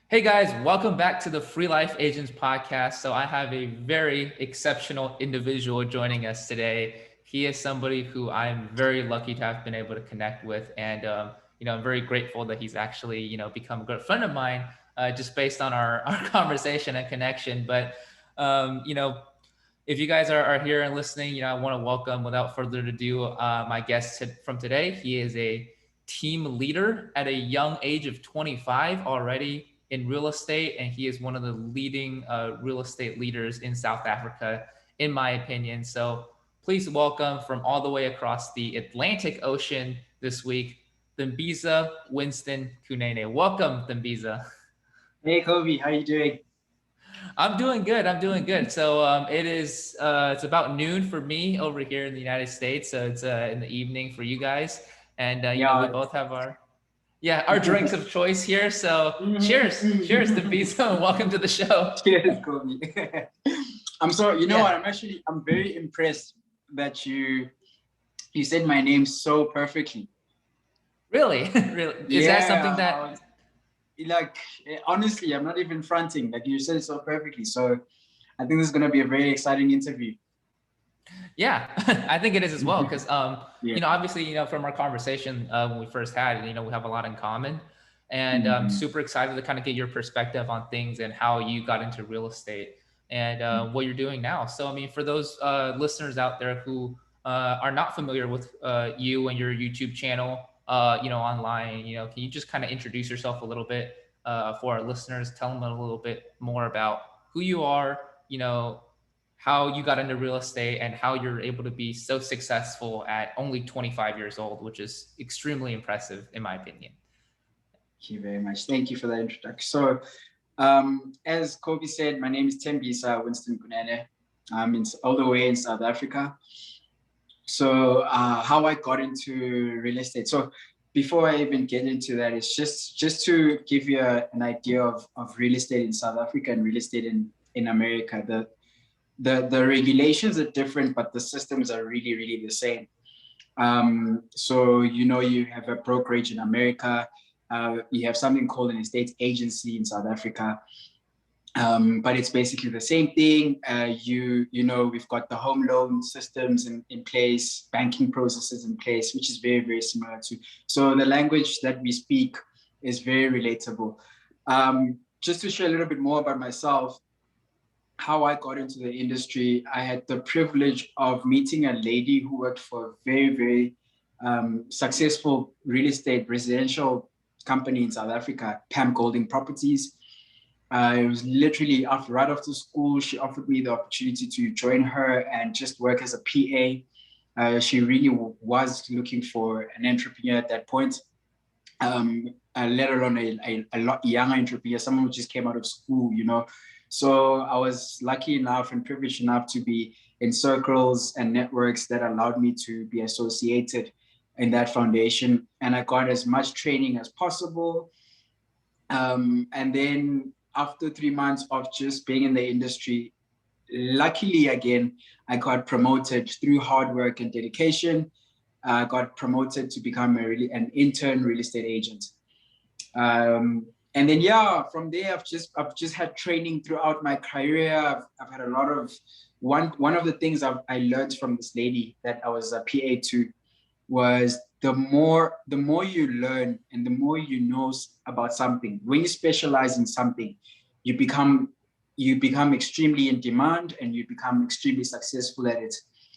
Hey guys, welcome back to the Free Life Agents podcast. So I have a very exceptional individual joining us today. He is somebody who I'm very lucky to have been able to connect with, and I'm very grateful that he's actually become a good friend of mine, just based on our conversation and connection. But um, you know, if you guys are here and listening, I want to welcome, without further ado, my guest from today. He is a team leader at a young age of 25 already in real estate, and he is one of the leading real estate leaders in South Africa, in my opinion. So please welcome from all the way across the Atlantic Ocean this week, Thembiza Winston Kunene. Welcome, Thembiza. Hey Kobe, how you doing? I'm doing good. I'm doing good. So it's about noon for me over here in the United States. So it's in the evening for you guys, and we Yeah. both have our drinks of choice here. So cheers to Visa, and welcome to the show. Cheers, Kobe. I'm sorry. You know what? Yeah, I'm very impressed that you said my name so perfectly. really, really. Is that something Yeah, that? like honestly, I'm not even fronting. Like you said it so perfectly. So I think this is gonna be a very exciting interview. Yeah, I think it is as well because Yeah. obviously from our conversation when we first had, we have a lot in common, and I'm Mhm. super excited to kind of get your perspective on things and how you got into real estate and what you're doing now. So I mean, for those listeners out there who are not familiar with you and your YouTube channel, online, can you just kind of introduce yourself a little bit for our listeners? Tell them a little bit more about who you are, how you got into real estate and how you're able to be so successful at only 25 years old, which is extremely impressive in my opinion. Thank you very much. Thank you for that introduction. So, as Kobe said, my name is Thembisa Winston Kunene. I'm all the way in South Africa. So how I got into real estate. So before I even get into that, it's just to give you an idea of real estate in South Africa and real estate in America. The regulations are different, but the systems are really, really the same. So you have a brokerage in America. You have something called an estate agency in South Africa. But it's basically the same thing. We've got the home loan systems in place, banking processes in place, which is very, very similar to. So the language that we speak is very relatable. Just to share a little bit more about myself, how I got into the industry, I had the privilege of meeting a lady who worked for a very, very successful real estate residential company in South Africa, Pam Golding Properties. It was literally right after school, she offered me the opportunity to join her and just work as a PA. She really was looking for an entrepreneur at that point, let alone a lot younger entrepreneur, someone who just came out of school. So I was lucky enough and privileged enough to be in circles and networks that allowed me to be associated in that foundation. And I got as much training as possible. And then after 3 months of just being in the industry, luckily again, I got promoted through hard work and dedication. I got promoted to become an intern real estate agent. And then from there I've just had training throughout my career. I've had a lot of one of the things I learned from this lady that I was a PA to was the more you learn and the more you know about something, when you specialize in something, you become extremely in demand and you become extremely successful at it,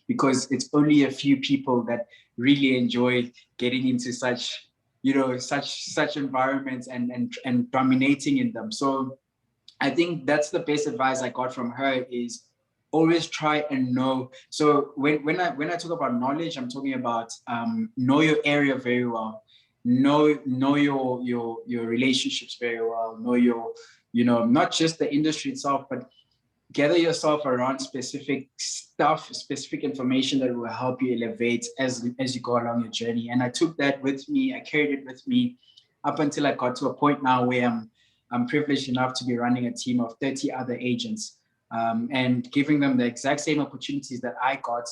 because it's only a few people that really enjoy getting into such environments and dominating in them. So I think that's the best advice I got from her, is always try and know. So when I talk about knowledge, I'm talking about know your area very well, know your relationships very well, know your not just the industry itself, but gather yourself around specific stuff, specific information that will help you elevate as you go along your journey. And I took that with me, I carried it with me up until I got to a point now where I'm privileged enough to be running a team of 30 other agents, and giving them the exact same opportunities that I got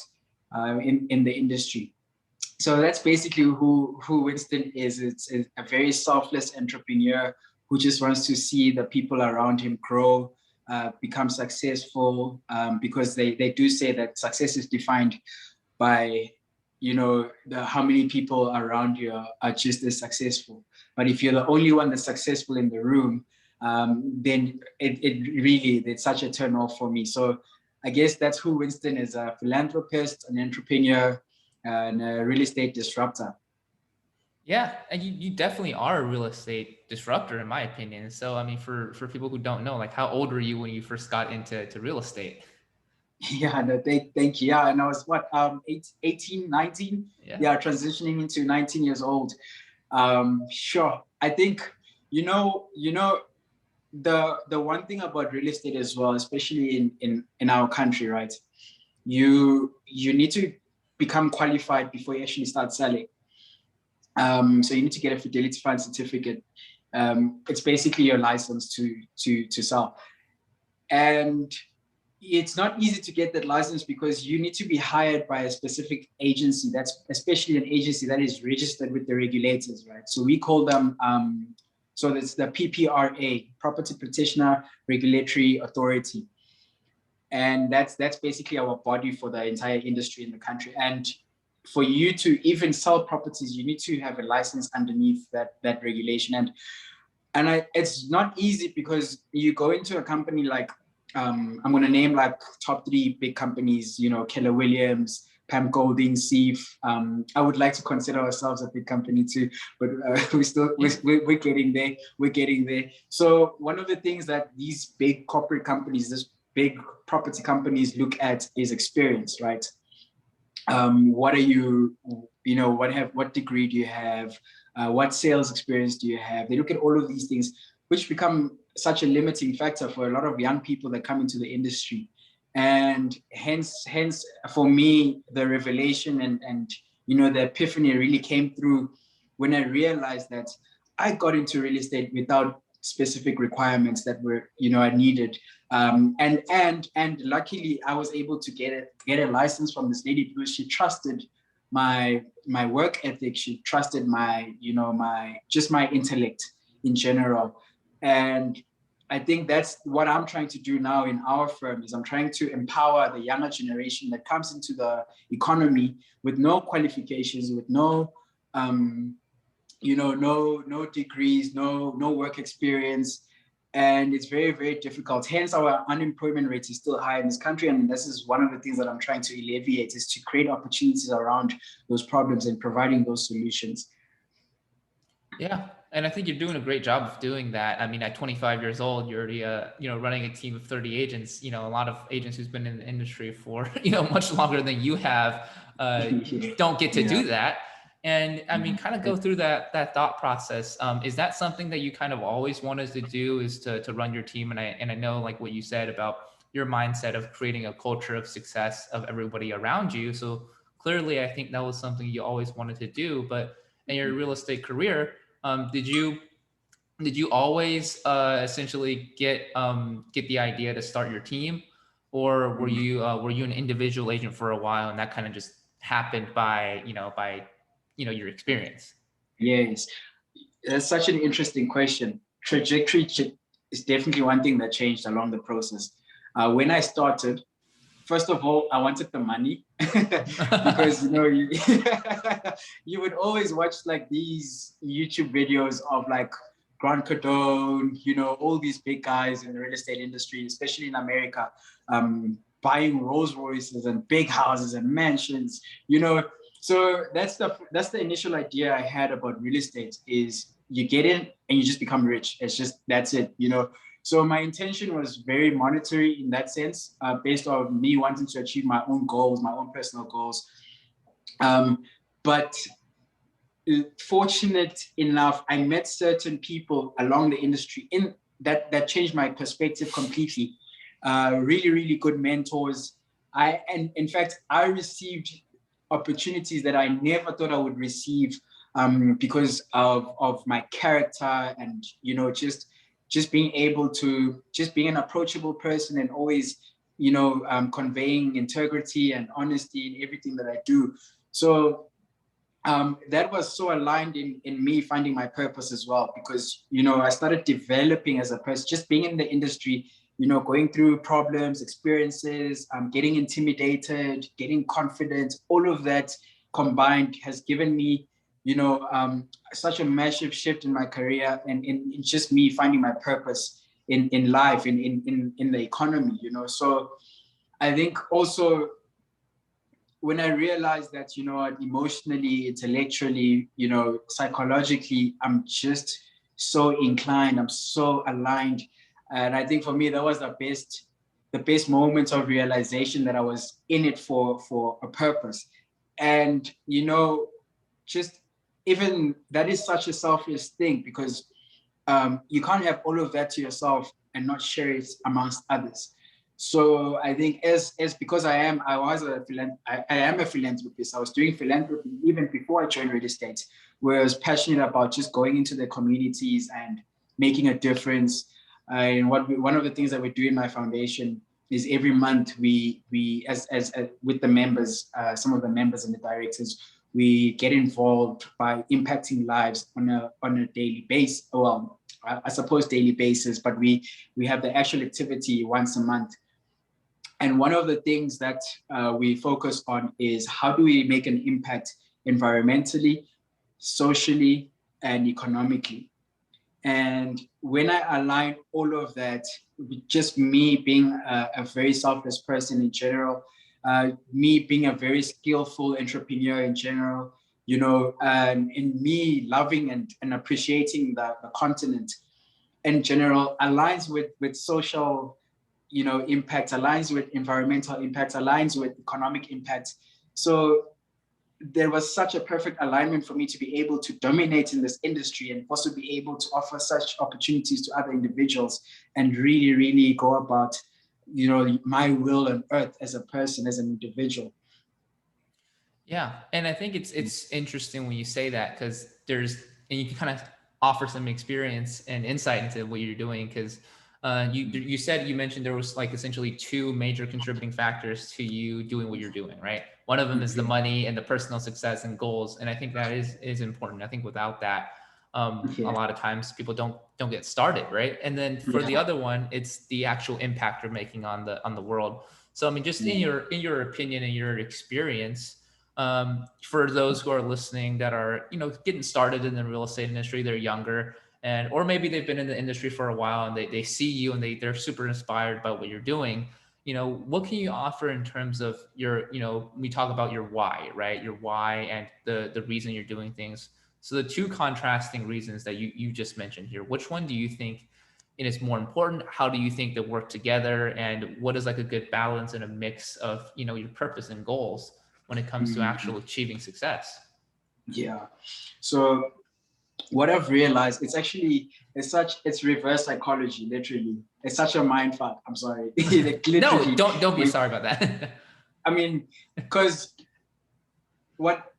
in the industry. So that's basically who Winston is. It's a very selfless entrepreneur who just wants to see the people around him grow, become successful, because they do say that success is defined by, you know, how many people around you are just as successful. But if you're the only one that's successful in the room, then it really, it's such a turn off for me. So I guess that's who Winston is: a philanthropist, an entrepreneur, and a real estate disruptor. Yeah, and you definitely are a real estate disruptor, in my opinion. So, I mean, for people who don't know, like, how old were you when you first got into real estate? Yeah, no, thank you. Yeah, and I was what, 18, 19? Yeah. Yeah, transitioning into 19 years old. Sure. I think, the one thing about real estate as well, especially in our country, right? You need to become qualified before you actually start selling. So you need to get a fidelity fund certificate. It's basically your license to sell. And it's not easy to get that license because you need to be hired by a specific agency. That's especially an agency that is registered with the regulators, right? So we call them, so it's the PPRA, Property Practitioner Regulatory Authority. And that's basically our body for the entire industry in the country. And for you to even sell properties, you need to have a license underneath that regulation. And it's not easy because you go into a company like, I'm going to name like top three big companies, Keller Williams, Pam Golding, Seif. I would like to consider ourselves a big company too, but we're getting there. We're getting there. So one of the things that these big corporate companies, this big property companies look at is experience, right? What are you, what degree do you have? What sales experience do you have? They look at all of these things, which become such a limiting factor for a lot of young people that come into the industry. And hence for me, the revelation and the epiphany really came through when I realized that I got into real estate without specific requirements that were, I needed. And luckily I was able to get a license from this lady because she trusted my work ethic. She trusted my intellect in general. And I think that's what I'm trying to do now in our firm. Is I'm trying to empower the younger generation that comes into the economy with no qualifications, with no no degrees, no work experience. And it's very, very difficult. Hence, our unemployment rate is still high in this country. And this is one of the things that I'm trying to alleviate, is to create opportunities around those problems and providing those solutions. Yeah, and I think you're doing a great job of doing that. I mean, at 25 years old, you're already, running a team of 30 agents. A lot of agents who's been in the industry for, much longer than you have, don't get to Yeah. do that. And I mean, kind of go through that thought process. Is that something that you kind of always wanted to do, is to run your team? And I know, like what you said about your mindset of creating a culture of success of everybody around you. So clearly, I think that was something you always wanted to do. But in your real estate career, did you always essentially get the idea to start your team, or were you an individual agent for a while and that kind of just happened by your experience? Yes, that's such an interesting question. Trajectory is definitely one thing that changed along the process. When I started, first of all, I wanted the money because you would always watch like these YouTube videos of like Grant Cardone, all these big guys in the real estate industry, especially in America, buying Rolls Royces and big houses and mansions, So that's the initial idea I had about real estate: is you get in and you just become rich. That's it. So my intention was very monetary in that sense, based on me wanting to achieve my own goals, my own personal goals. But fortunate enough, I met certain people along the industry in that changed my perspective completely. Really, really good mentors. And in fact, I received opportunities that I never thought I would receive, because of my character and just being able to just being an approachable person and always conveying integrity and honesty in everything that I do. So that was so aligned in me finding my purpose as well, because, I started developing as a person, just being in the industry, going through problems, experiences, getting intimidated, getting confident, all of that combined has given me, such a massive shift in my career, and in just me finding my purpose in life, in the economy, So I think also, when I realized that, emotionally, intellectually, psychologically, I'm just so inclined, I'm so aligned. And I think for me, that was the best moment of realization that I was in it for a purpose. And, just even that is such a selfless thing, because you can't have all of that to yourself and not share it amongst others. So I think as because I am a philanthropist. I was doing philanthropy even before I joined real estate, where I was passionate about just going into the communities and making a difference. And one of the things that we do in my foundation is every month we as with the members, some of the members and the directors, we get involved by impacting lives on a daily basis. Well, I suppose daily basis, but we have the actual activity once a month. And one of the things that we focus on is how do we make an impact environmentally, socially, and economically. And when I align all of that, with just me being a very selfless person in general, me being a very skillful entrepreneur in general, and in me loving and appreciating the continent in general, aligns with social, impact, aligns with environmental impact, aligns with economic impact. So there was such a perfect alignment for me to be able to dominate in this industry and also be able to offer such opportunities to other individuals and really, really go about, my will on earth as a person, as an individual. Yeah, and I think it's interesting when you say that, because and you can kind of offer some experience and insight into what you're doing, because you mentioned there was like essentially two major contributing factors to you doing what you're doing, right? One of them is the money and the personal success and goals, and I think that is important. I think without that, a lot of times people don't get started, right? And then for the other one, it's the actual impact you're making on the world. So I mean, just in your opinion and your experience, for those who are listening that are getting started in the real estate industry, they're younger, and or maybe they've been in the industry for a while and they see you and they're super inspired by what you're doing. What can you offer in terms of your, we talk about your why, right? Your why and the reason you're doing things. So the two contrasting reasons that you just mentioned here, which one do you think is more important? How do you think they work together? And what is like a good balance and a mix of, your purpose and goals when it comes to actual achieving success? Yeah. So what I've realized, it's reverse psychology, literally. It's such a mind fuck. I'm sorry. Like, no, don't be sorry about that. I mean, because what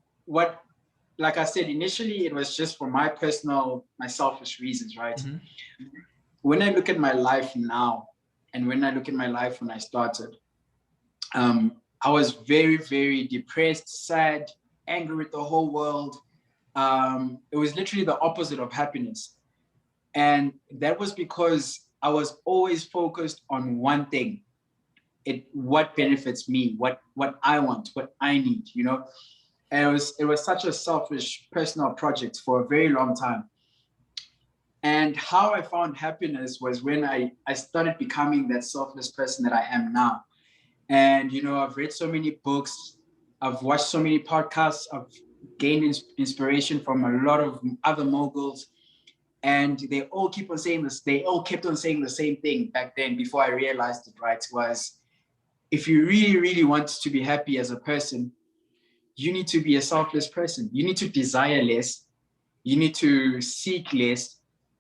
like I said, initially it was just for my selfish reasons, right? Mm-hmm. When I look at my life now and when I look at my life when I started, I was very, very depressed, sad, angry with the whole world. It was literally the opposite of happiness. And that was because I was always focused on one thing. What benefits me, what I want, what I need, And it was such a selfish personal project for a very long time. And how I found happiness was when I started becoming that selfless person that I am now. And, I've read so many books, I've watched so many podcasts, I've gained inspiration from a lot of other moguls. And they all keep on saying this. They all kept on saying the same thing back then before I realized it, right? Was if you really, really want to be happy as a person, you need to be a selfless person. You need to desire less. You need to seek less,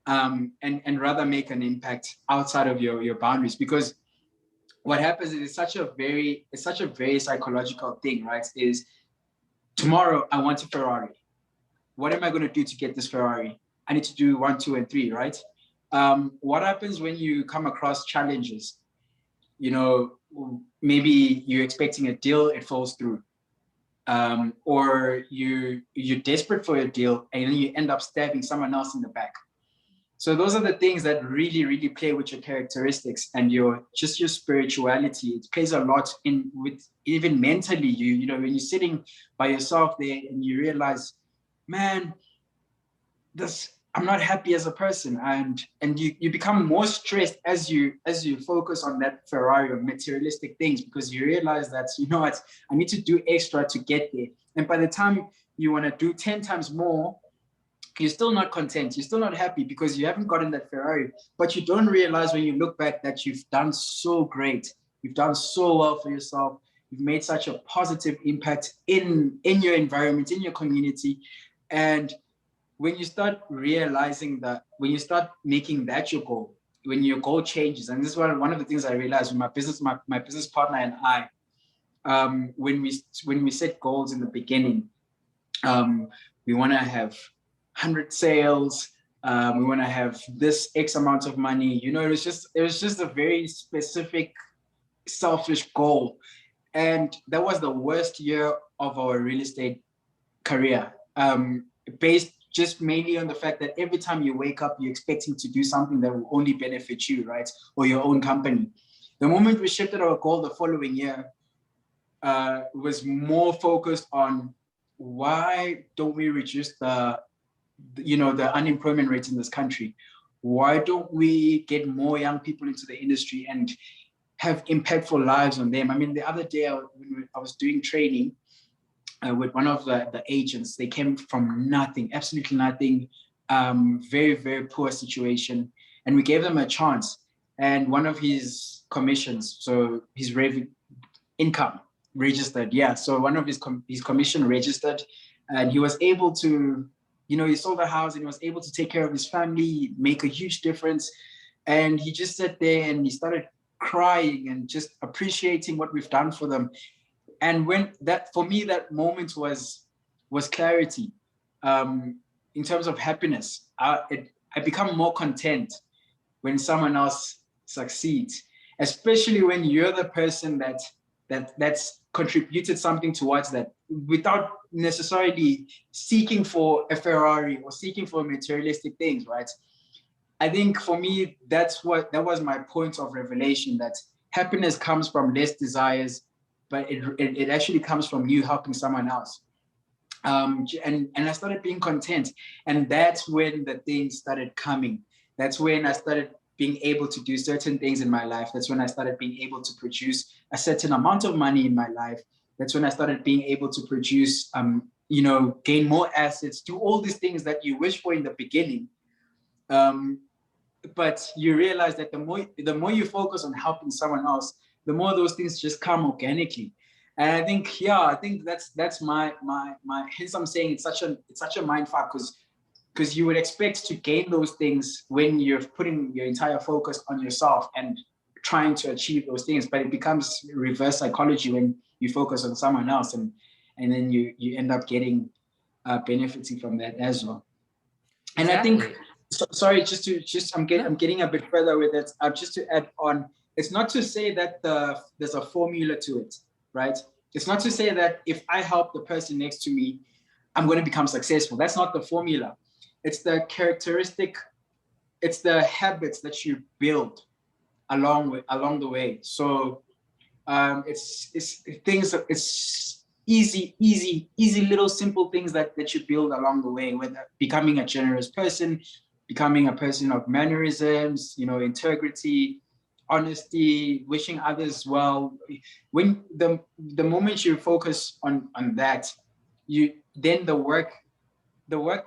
and rather make an impact outside of your boundaries. Because what happens is it's such a very psychological thing, right? Is tomorrow I want a Ferrari. What am I going to do to get this Ferrari? I need to do 1, 2, and 3, right? What happens when you come across challenges? Maybe you're expecting a deal, it falls through. or you're desperate for a deal and then you end up stabbing someone else in the back. So those are the things that really, really play with your characteristics and your spirituality. It plays a lot in with even mentally. You know, when you're sitting by yourself there and you realize, man, I'm not happy as a person, and you become more stressed as you focus on that Ferrari or materialistic things, because you realize that, you know what, I need to do extra to get there. And by the time you want to do 10 times more, you're still not content. You're still not happy because you haven't gotten that Ferrari. But you don't realize when you look back that you've done so great. You've done so well for yourself. You've made such a positive impact in your environment, in your community. And when you start realizing that, when you start making that your goal, when your goal changes, and this is one of the things I realized with my business partner and I, when we set goals in the beginning, we want to have 100 sales, we want to have this X amount of money. You know, it was just a very specific, selfish goal. And that was the worst year of our real estate career, based just mainly on the fact that every time you wake up, you're expecting to do something that will only benefit you, right? Or your own company. The moment we shifted our goal the following year, was more focused on, why don't we reduce the unemployment rate in this country? Why don't we get more young people into the industry and have impactful lives on them? I mean, the other day when I was doing training with one of the agents, they came from nothing, absolutely nothing, very, very poor situation. And we gave them a chance. And one of his commissions, so his income registered. Yeah. So one of his commission registered, and he was able to, you know, he sold the house and he was able to take care of his family, make a huge difference. And he just sat there and he started crying and just appreciating what we've done for them. And when that, for me, that moment was clarity. In terms of happiness, I become more content when someone else succeeds, especially when you're the person that's contributed something towards that without necessarily seeking for a Ferrari or seeking for materialistic things, right? I think for me, that was my point of revelation, that happiness comes from less desires, but it actually comes from you helping someone else. And I started being content. And that's when the things started coming. That's when I started being able to do certain things in my life. That's when I started being able to produce a certain amount of money in my life. That's when I started being able to produce, gain more assets, do all these things that you wish for in the beginning. But you realize that the more you focus on helping someone else, the more those things just come organically. And I think that's my hence I'm saying it's such a mind fuck, because you would expect to gain those things when you're putting your entire focus on yourself and trying to achieve those things, but it becomes reverse psychology when you focus on someone else, and then you end up getting benefiting from that as well. And exactly. I think, sorry, I'm getting a bit further with it. Just to add on, it's not to say that there's a formula to it, right? It's not to say that if I help the person next to me, I'm going to become successful. That's not the formula. It's the characteristic, it's the habits that you build along the way. So it's easy little simple things that you build along the way, whether becoming a generous person, becoming a person of mannerisms, integrity, honesty, wishing others well. When the moment you focus on that, then the work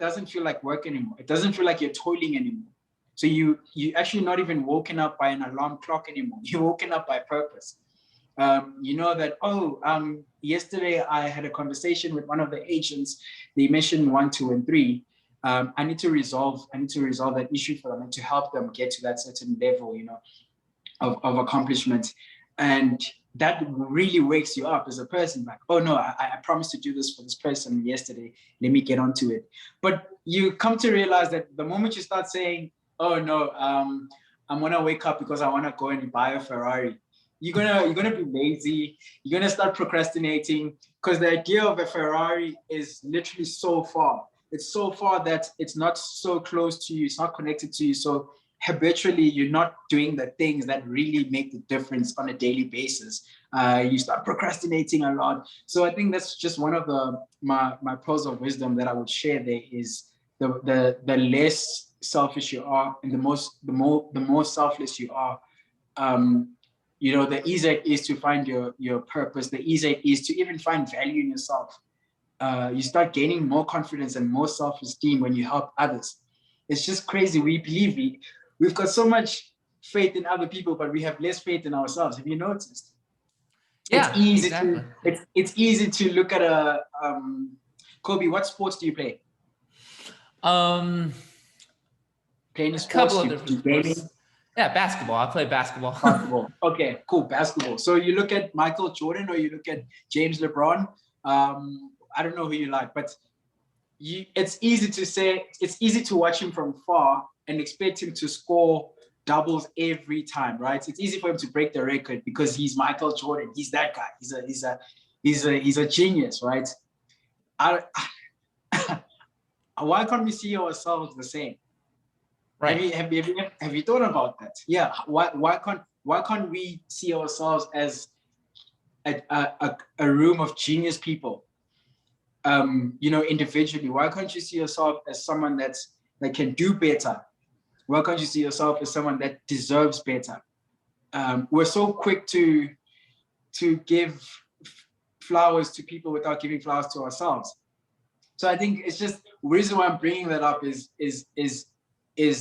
doesn't feel like work anymore. It doesn't feel like you're toiling anymore. So you actually not even woken up by an alarm clock anymore. You're woken up by purpose. You know that, yesterday I had a conversation with one of the agents. They mentioned 1, 2, and 3. I need to resolve that issue for them and to help them get to that certain level, of accomplishment. And that really wakes you up as a person, like, oh no, I promised to do this for this person yesterday. Let me get onto it. But you come to realize that the moment you start saying, oh no, I'm gonna wake up because I wanna go and buy a Ferrari, you're gonna be lazy. You're gonna start procrastinating because the idea of a Ferrari is literally so far. It's so far that it's not so close to you. It's not connected to you. So habitually, you're not doing the things that really make the difference on a daily basis. You start procrastinating a lot. So I think that's just one of my pearls of wisdom that I would share. There is the less selfish you are, and the more selfless you are, the easier it is to find your purpose, the easier it is to even find value in yourself. You start gaining more confidence and more self-esteem when you help others. It's just crazy. We've got so much faith in other people, but we have less faith in ourselves. Have you noticed? It's Yeah, easy exactly. it's easy to look at a Kobe, what sports do you play? Um, Play any a sports? couple of Do different you gaming? sports. Yeah, basketball. I play basketball. Basketball. Okay, cool. Basketball. So you look at Michael Jordan or you look at James LeBron. I don't know who you like, but it's easy to say, it's easy to watch him from far and expect him to score doubles every time, right? It's easy for him to break the record because he's Michael Jordan. He's that guy. He's a genius, right? I, why can't we see ourselves the same? Right. Have you thought about that? Yeah. Why can't we see ourselves as a room of genius people? Individually. Why can't you see yourself as someone that can do better? Why can't you see yourself as someone that deserves better? We're so quick to give flowers to people without giving flowers to ourselves. So I think it's just the reason why I'm bringing that up is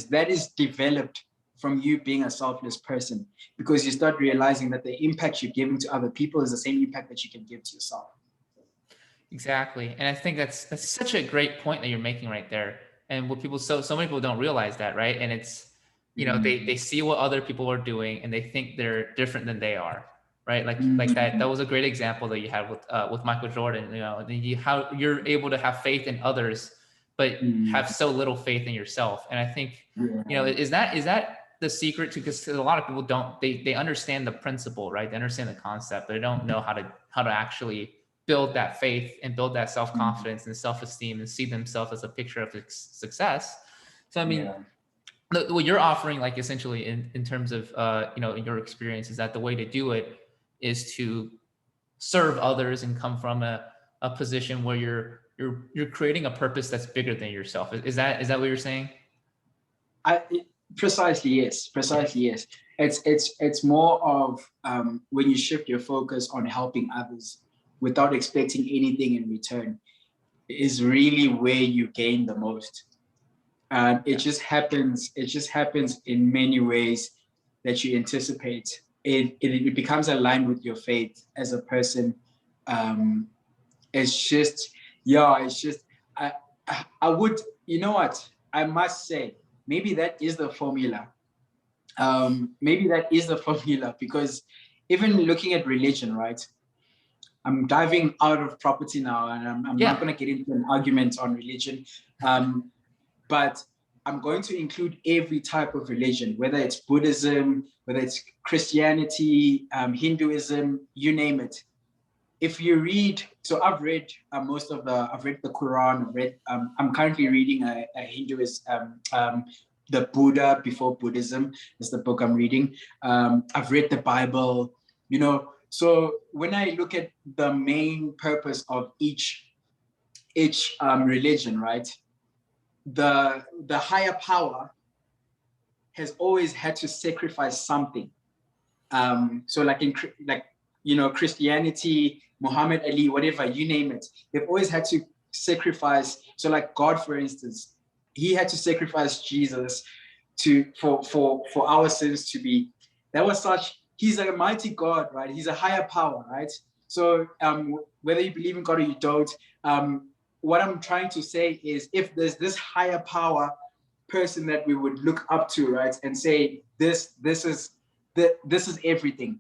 that is developed from you being a selfless person, because you start realizing that the impact you're giving to other people is the same impact that you can give to yourself. Exactly. And I think that's such a great point that you're making right there. And what people so many people don't realize that, right? And it's, they see what other people are doing and they think they're different than they are, right? Like that was a great example that you had with Michael Jordan, how you're able to have faith in others but have so little faith in yourself. And I think, is that the secret to, because a lot of people don't, they understand the principle, right? They understand the concept, but they don't know how to actually build that faith and build that self-confidence and self-esteem and see themselves as a picture of success. So, I mean, what you're offering, like essentially in terms of, in your experience, is that the way to do it is to serve others and come from a position where you're creating a purpose that's bigger than yourself. Is that what you're saying? Precisely, yes. It's more of when you shift your focus on helping others without expecting anything in return is really where you gain the most. It just happens in many ways that you anticipate. It becomes aligned with your faith as a person. It's just I would, I must say, maybe that is the formula. Because even looking at religion, right? I'm diving out of property now, and I'm not going to get into an argument on religion, but I'm going to include every type of religion, whether it's Buddhism, whether it's Christianity, Hinduism, you name it. If you read, so I've read I've read the Quran. I'm currently reading a Hinduism, the Buddha Before Buddhism is the book I'm reading. I've read the Bible, So when I look at the main purpose of each religion, right, the higher power has always had to sacrifice something. So Christianity, Muhammad Ali, whatever, you name it, they've always had to sacrifice. So like God, for instance, he had to sacrifice Jesus for our sins to be. He's a mighty God, right? He's a higher power, right? So whether you believe in God or you don't, what I'm trying to say is, if there's this higher power person that we would look up to, right, and say this is everything,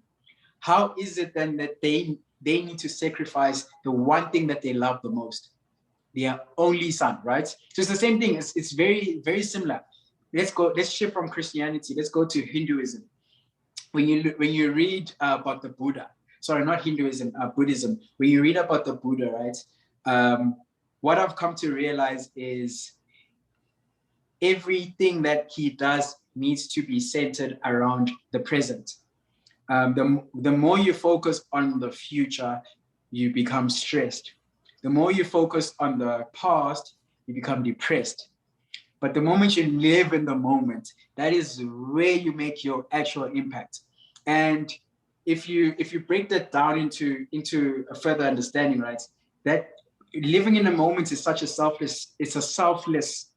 how is it then that they need to sacrifice the one thing that they love the most, their only son, right? So it's the same thing. It's very, very similar. Let's shift from Christianity. Let's go to Hinduism. when you read about the Buddha, sorry, not Hinduism, Buddhism, when you read about the Buddha, right? What I've come to realize is everything that he does needs to be centered around the present. The more you focus on the future, you become stressed. The more you focus on the past, you become depressed. But the moment you live in the moment, that is where you make your actual impact. And if you break that down into a further understanding, right, that living in the moment is such a selfless, it's a selfless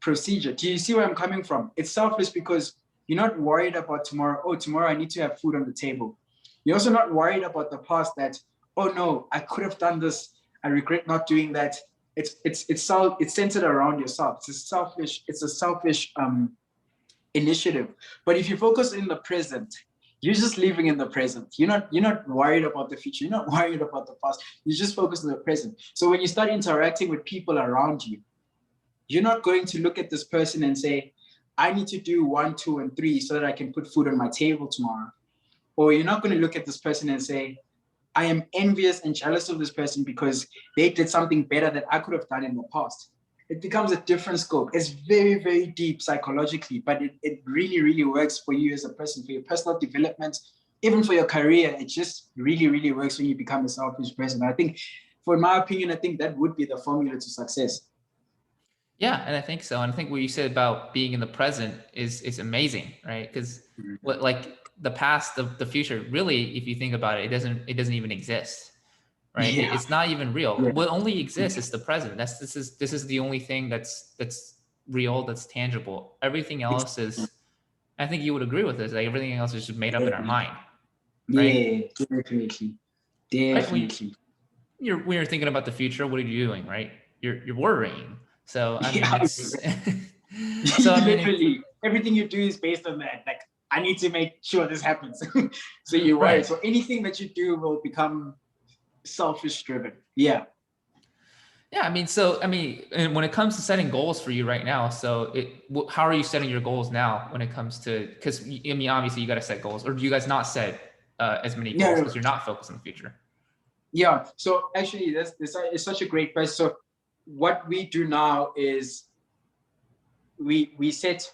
procedure. Do you see where I'm coming from? It's selfless because you're not worried about tomorrow. Oh, tomorrow I need to have food on the table. You're also not worried about the past that, oh no, I could have done this. I regret not doing that. It's centered around yourself. It's a selfish initiative. But if you focus in the present, you're just living in the present. You're not worried about the future. You're not worried about the past. You just focus on the present. So when you start interacting with people around you, you're not going to look at this person and say, I need to do 1, 2, and 3 so that I can put food on my table tomorrow. Or you're not going to look at this person and say, I am envious and jealous of this person because they did something better that I could have done in the past. It becomes a different scope. It's very, very deep psychologically, but it really, really works for you as a person, for your personal development, even for your career. It just really, really works when you become a selfish person. I think, for my opinion, I think that would be the formula to success. Yeah, and I think so. And I think what you said about being in the present is amazing, right? Because what like the past, the future, really, if you think about it, it doesn't even exist, right? Yeah. It's not even real. Yeah. What only exists is the present. This is the only thing that's real, that's tangible. Everything else is, I think you would agree with this. Like everything else is just made up in our mind, right? Yeah, definitely. Right? Definitely. When you're thinking about the future, what are you doing, right? You're worrying. So I mean, Yeah, it's so I mean, literally everything you do is based on that. Like, I need to make sure this happens. So you worry. right. So anything that you do will become selfish driven. Yeah. Yeah, I mean, so I mean, and when it comes to setting goals for you right now, so how are you setting your goals now when it comes to? Because I mean, obviously, you got to set goals, or do you guys not set as many goals Yeah. because you're not focused on the future? Yeah. So actually, this is such a great question. So what we do now is we set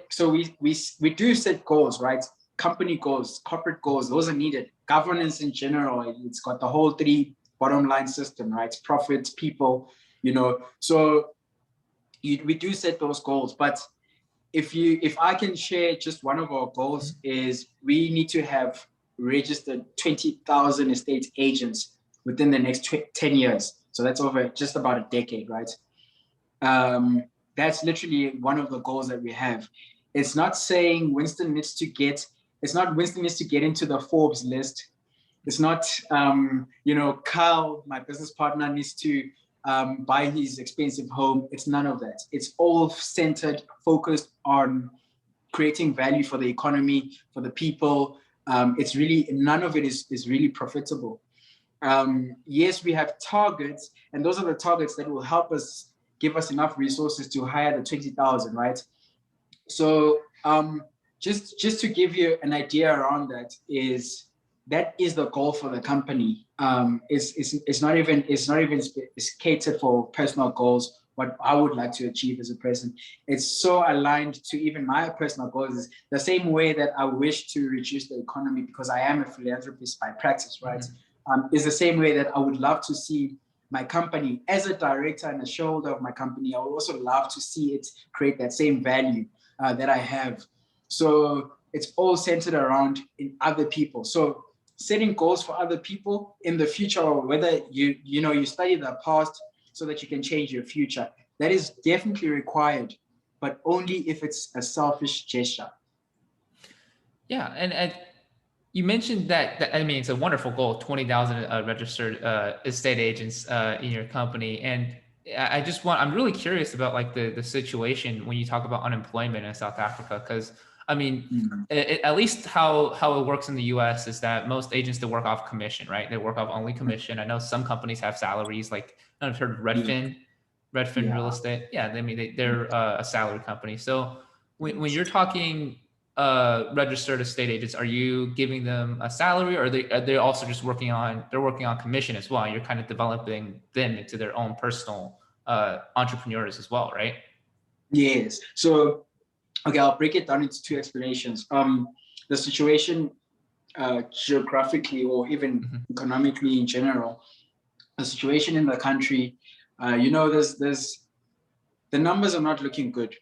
so we do set goals, right? Company goals, corporate goals, those are needed. Governance in general, it's got the whole 3 bottom line system, right? Profits, people, so we do set those goals. But if I can share, just one of our goals is we need to have registered 20,000 estate agents within the next 10 years. So that's over just about a decade, right? That's literally one of the goals that we have. It's not saying Winston needs to get into the Forbes list. It's not, Kyle, my business partner, needs to buy his expensive home. It's none of that. It's all centered, focused on creating value for the economy, for the people. It's really, none of it is really profitable. Yes, we have targets, and those are the targets that will help us, give us enough resources to hire the 20,000, right? So just to give you an idea around that is the goal for the company. It's not even it's catered for personal goals. What I would like to achieve as a person, it's so aligned to even my personal goals. Is the same way that I wish to reduce the economy because I am a philanthropist by practice, right? Is the same way that I would love to see my company, as a director and a shareholder of my company, I would also love to see it create that same value that I have. So it's all centered around in other people. So setting goals for other people in the future, or whether you study the past so that you can change your future, that is definitely required, but only if it's a selfish gesture. Yeah, and you mentioned that I mean, it's a wonderful goal, 20,000 registered estate agents in your company. And I'm really curious about like the situation when you talk about unemployment in South Africa, because I mean, at least how it works in the US is that most agents, they work off commission, right? They work off only commission. I know some companies have salaries, like I've heard of Redfin Real Estate. Yeah, I mean, they're a salary company. So when you're talking registered estate agents, are you giving them a salary, or are they also just working on commission as well? You're kind of developing them into their own personal entrepreneurs as well, right? Yes. So, okay, I'll break it down into two explanations. The situation geographically or even economically in general, the situation in the country, there's the numbers are not looking good.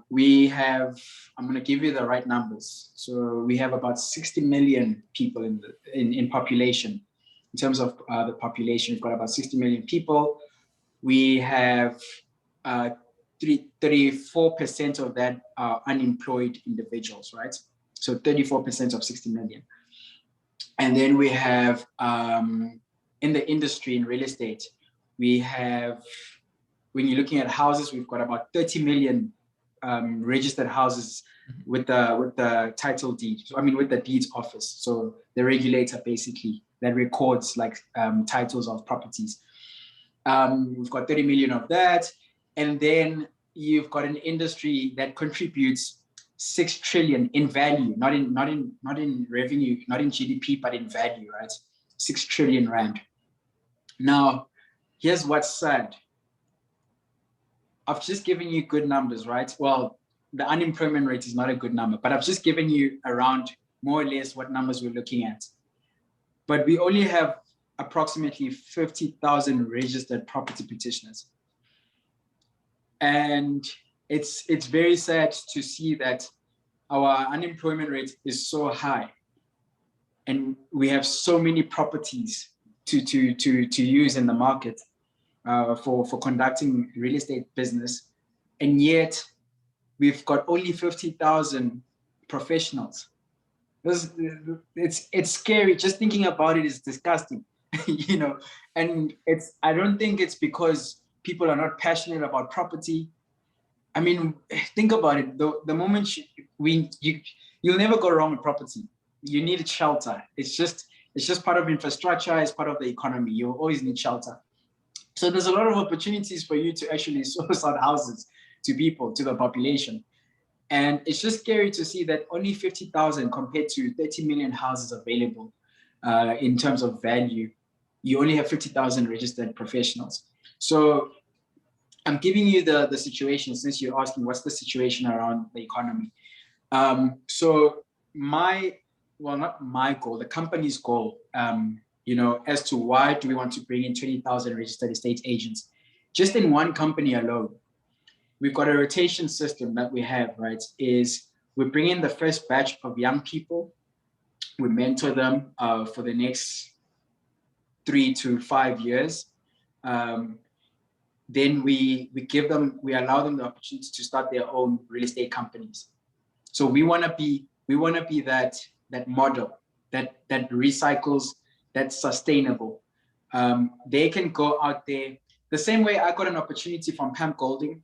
We have, I'm going to give you the right numbers. So we have about 60 million people in population. In terms of the population, we've got about 60 million people. We have 34% of that are unemployed individuals, right? So 34% of 60 million. And then we have, in the industry, in real estate, we have, when you're looking at houses, we've got about 30 million registered houses with the title deed. So, I mean, with the deeds office. So the regulator basically that records like titles of properties. We've got 30 million of that. And then you've got an industry that contributes 6 trillion in value, not in revenue, not in GDP, but in value, right? 6 trillion rand. Now, here's what's sad. I've just given you good numbers, right? Well, the unemployment rate is not a good number, but I've just given you around more or less what numbers we're looking at. But we only have approximately 50,000 registered property petitioners. And it's very sad to see that our unemployment rate is so high. And we have so many properties to use in the market. For conducting real estate business, and yet we've got only 50,000 professionals. It's scary. Just thinking about it is disgusting, you know. And I don't think it's because people are not passionate about property. I mean, think about it. The moment you'll never go wrong with property. You need shelter. It's just part of infrastructure. It's part of the economy. You always need shelter. So there's a lot of opportunities for you to actually source out houses to people, to the population. And it's just scary to see that only 50,000 compared to 30 million houses available in terms of value. You only have 50,000 registered professionals. So I'm giving you the situation since you're asking what's the situation around the economy. So not my goal, the company's goal, as to why do we want to bring in 20,000 registered estate agents. Just in one company alone, we've got a rotation system that we have, right? Is we bring in the first batch of young people, we mentor them for the next 3 to 5 years. Then we allow them the opportunity to start their own real estate companies. So we want to be that model that recycles, that's sustainable. They can go out there the same way I got an opportunity from Pam Golding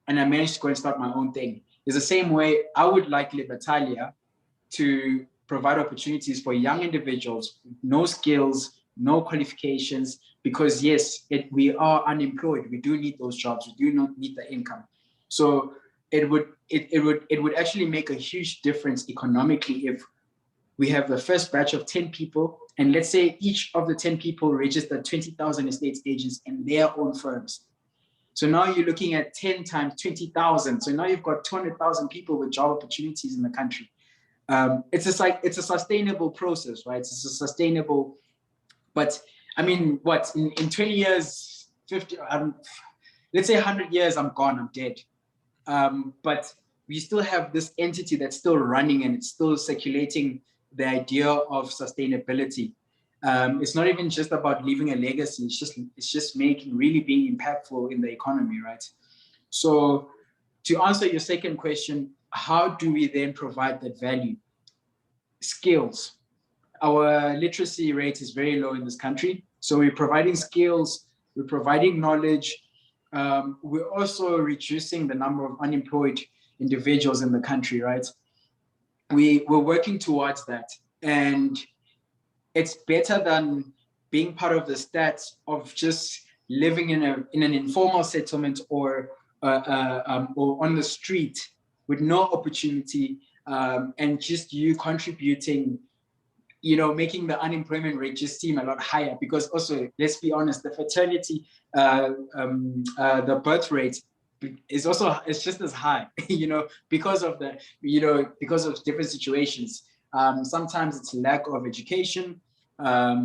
and I managed to go and start my own thing. Is the same way I would like Libertalia to provide opportunities for young individuals, no skills, no qualifications, because yes, we are unemployed. We do need those jobs. We do not need the income. So it would actually make a huge difference economically if we have the first batch of 10 people, and let's say each of the 10 people register 20,000 estate agents in their own firms. So now you're looking at 10 times 20,000. So now you've got 200,000 people with job opportunities in the country. It's a sustainable process, right? It's a sustainable, but I mean, in 20 years, 50, let's say 100 years, I'm gone, I'm dead. But we still have this entity that's still running and it's still circulating the idea of sustainability. It's not even just about leaving a legacy. It's just really being impactful in the economy, right? So to answer your second question, how do we then provide that value? Skills. Our literacy rate is very low in this country. So we're providing skills, we're providing knowledge. We're also reducing the number of unemployed individuals in the country, right? We're working towards that. And it's better than being part of the stats of just living in an informal settlement or on the street with no opportunity, and just you contributing, making the unemployment rate just seem a lot higher. Because also, let's be honest, the fertility, the birth rate is also, it's just as high, because of because of different situations. Sometimes it's lack of education,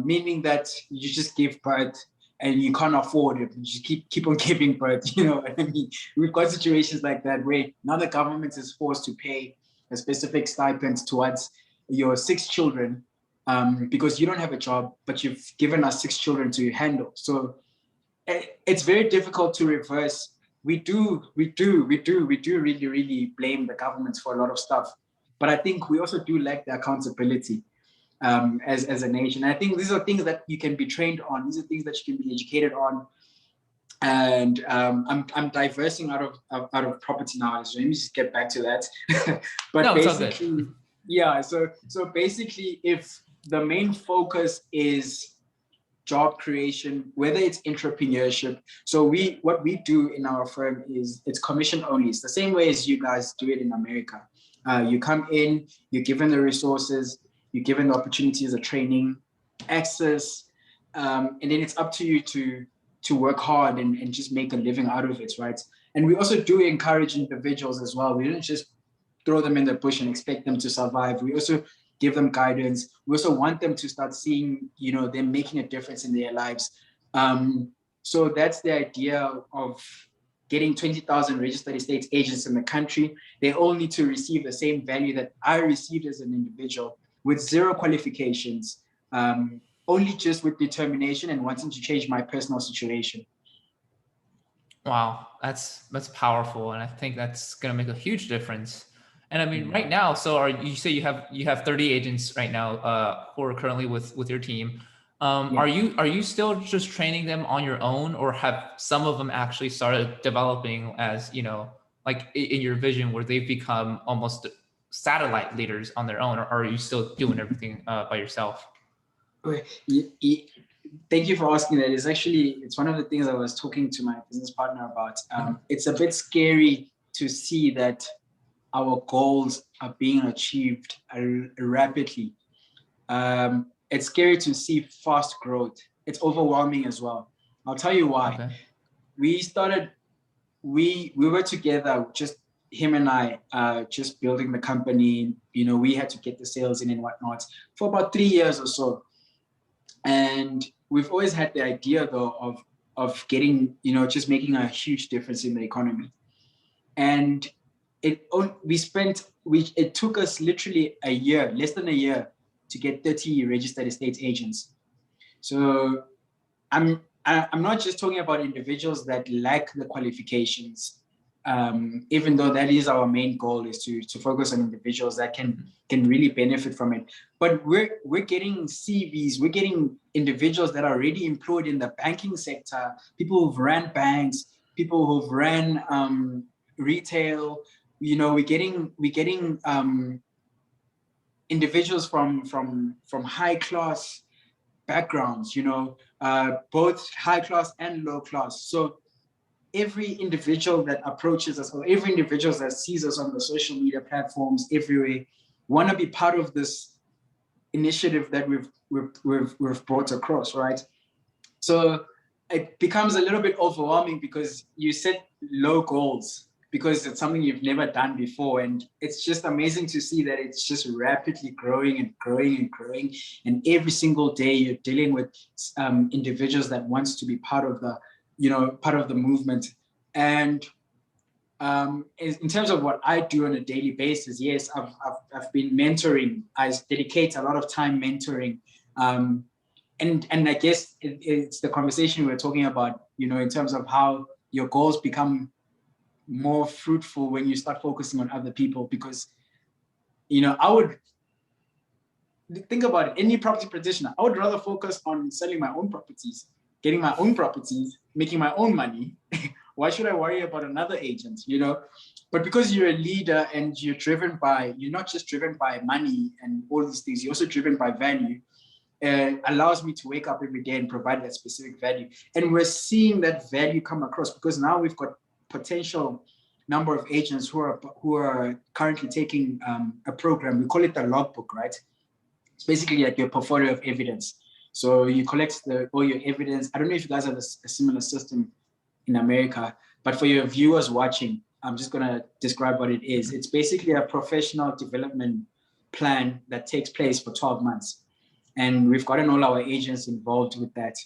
meaning that you just give birth and you can't afford it. You just keep on giving birth. You know what I mean? We've got situations like that where now the government is forced to pay a specific stipend towards your 6 children, because you don't have a job, but you've given us 6 children to handle. So it's very difficult to reverse. We do really, really blame the governments for a lot of stuff. But I think we also do lack the accountability, as a nation. I think these are things that you can be trained on. These are things that you can be educated on. And I'm diversing out of property now. So let me just get back to that. But no, basically, yeah. So basically, if the main focus is job creation, whether it's entrepreneurship. So what we do in our firm is it's commission only. It's the same way as you guys do it in America. You come in, you're given the resources, you're given the opportunities of training, access, and then it's up to you to work hard and just make a living out of it, right? And we also do encourage individuals as well. We don't just throw them in the bush and expect them to survive. We also give them guidance. We also want them to start seeing, them making a difference in their lives. So that's the idea of getting 20,000 registered estate agents in the country. They all need to receive the same value that I received as an individual, with 0 qualifications, only just with determination and wanting to change my personal situation. Wow, that's powerful, and I think that's going to make a huge difference. And I mean, right now, so you say you have 30 agents right now, who are currently with your team. Yeah. Are you still just training them on your own, or have some of them actually started developing as, like in your vision, where they've become almost satellite leaders on their own, or are you still doing everything by yourself? Thank you for asking that. It's one of the things I was talking to my business partner about. It's a bit scary to see that our goals are being achieved rapidly. It's scary to see fast growth. It's overwhelming as well. I'll tell you why. Okay. We were together, just him and I, just building the company. We had to get the sales in and whatnot for about 3 years or so. And we've always had the idea though of getting, just making a huge difference in the economy. And it took us literally a year, less than a year, to get 30 registered estate agents. So I'm not just talking about individuals that lack the qualifications, even though that is our main goal, is to focus on individuals that can really benefit from it. But we're getting CVs, we're getting individuals that are already employed in the banking sector, people who've ran banks, people who've ran retail. We're getting individuals from high class backgrounds, both high class and low class. So every individual that approaches us, or every individual that sees us on the social media platforms everywhere, want to be part of this initiative that we've brought across, right? So it becomes a little bit overwhelming because you set low goals because it's something you've never done before, and it's just amazing to see that it's just rapidly growing and growing and growing. And every single day you're dealing with individuals that wants to be part of the movement. And in terms of what I do on a daily basis, yes, I've been mentoring. I dedicate a lot of time mentoring. And I guess it's the conversation we're talking about, in terms of how your goals become more fruitful when you start focusing on other people. Because, I would think about it, any property practitioner, I would rather focus on selling my own properties, getting my own properties, making my own money. Why should I worry about another agent, But because you're a leader and you're not just driven by money and all these things, you're also driven by value. Allows me to wake up every day and provide that specific value. And we're seeing that value come across because now we've got potential number of agents who are currently taking a program. We call it the logbook, right? It's basically like your portfolio of evidence. So you collect all your evidence. I don't know if you guys have a similar system in America, but for your viewers watching, I'm just gonna describe what it is. It's basically a professional development plan that takes place for 12 months. And we've gotten all our agents involved with that.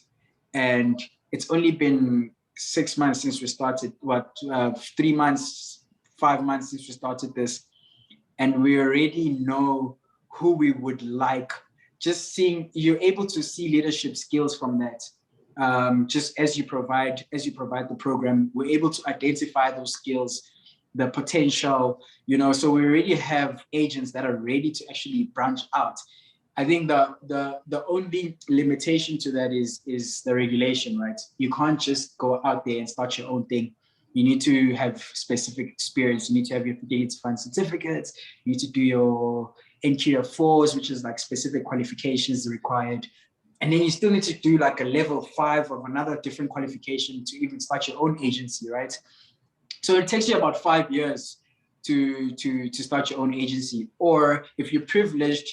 And it's only been 6 months since we started, 3 months, 5 months since we started this. And we already know who we would like. Just seeing, you're able to see leadership skills from that. Just as you provide the program, we're able to identify those skills, the potential, so we already have agents that are ready to actually branch out. I think the only limitation to that is the regulation, right? You can't just go out there and start your own thing. You need to have specific experience. You need to have your fidelity fund certificates. You need to do your NQF4s, which is like specific qualifications required. And then you still need to do like a level 5 of another different qualification to even start your own agency, right? So it takes you about 5 years to start your own agency. Or if you're privileged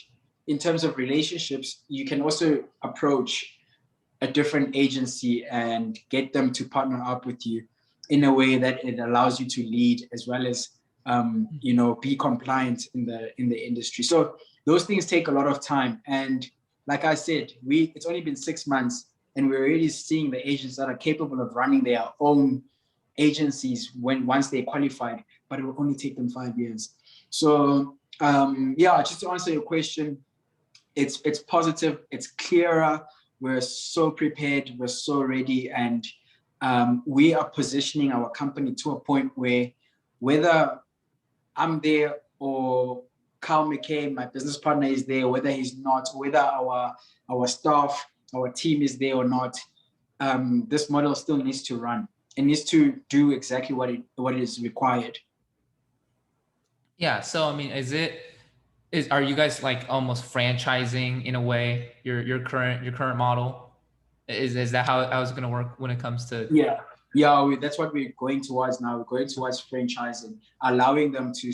in terms of relationships, you can also approach a different agency and get them to partner up with you in a way that it allows you to lead as well as be compliant in the industry. So those things take a lot of time. And like I said, it's only been 6 months and we're already seeing the agents that are capable of running their own agencies once they're qualified, but it will only take them 5 years. So just to answer your question, it's positive, it's clearer, we're so prepared, we're so ready, and we are positioning our company to a point where whether I'm there or Carl McKay, my business partner, is there, whether he's not, whether our staff, our team is there or not, this model still needs to run. It needs to do exactly what is required. Yeah. So I mean, are you guys like almost franchising in a way your current model? Is that how it's going to work when it comes to? Yeah, that's what we're going towards now. We're going towards franchising, allowing them to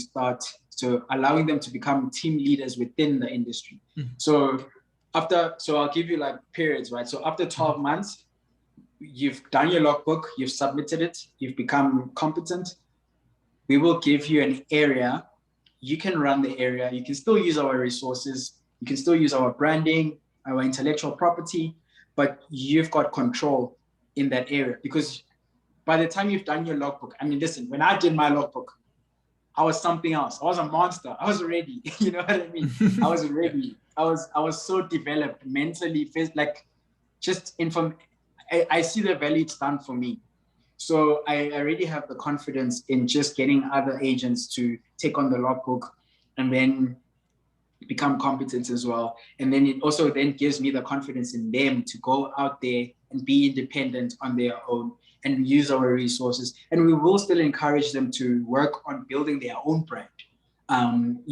become team leaders within the industry. Mm-hmm. So I'll give you like periods, right? So after 12 months, you've done your logbook, you've submitted it, you've become competent. We will give you an area. You can run the area. You can still use our resources. You can still use our branding, our intellectual property, but you've got control in that area, because by the time you've done your logbook, I mean, listen, when I did my logbook, I was something else. I was a monster. I was ready. You know what I mean? I was ready. I was so developed mentally, like just I see the value it's done for me. So I already have the confidence in just getting other agents to take on the logbook and then become competent as well. And then it also then gives me the confidence in them to go out there and be independent on their own and use our resources. And we will still encourage them to work on building their own brand, and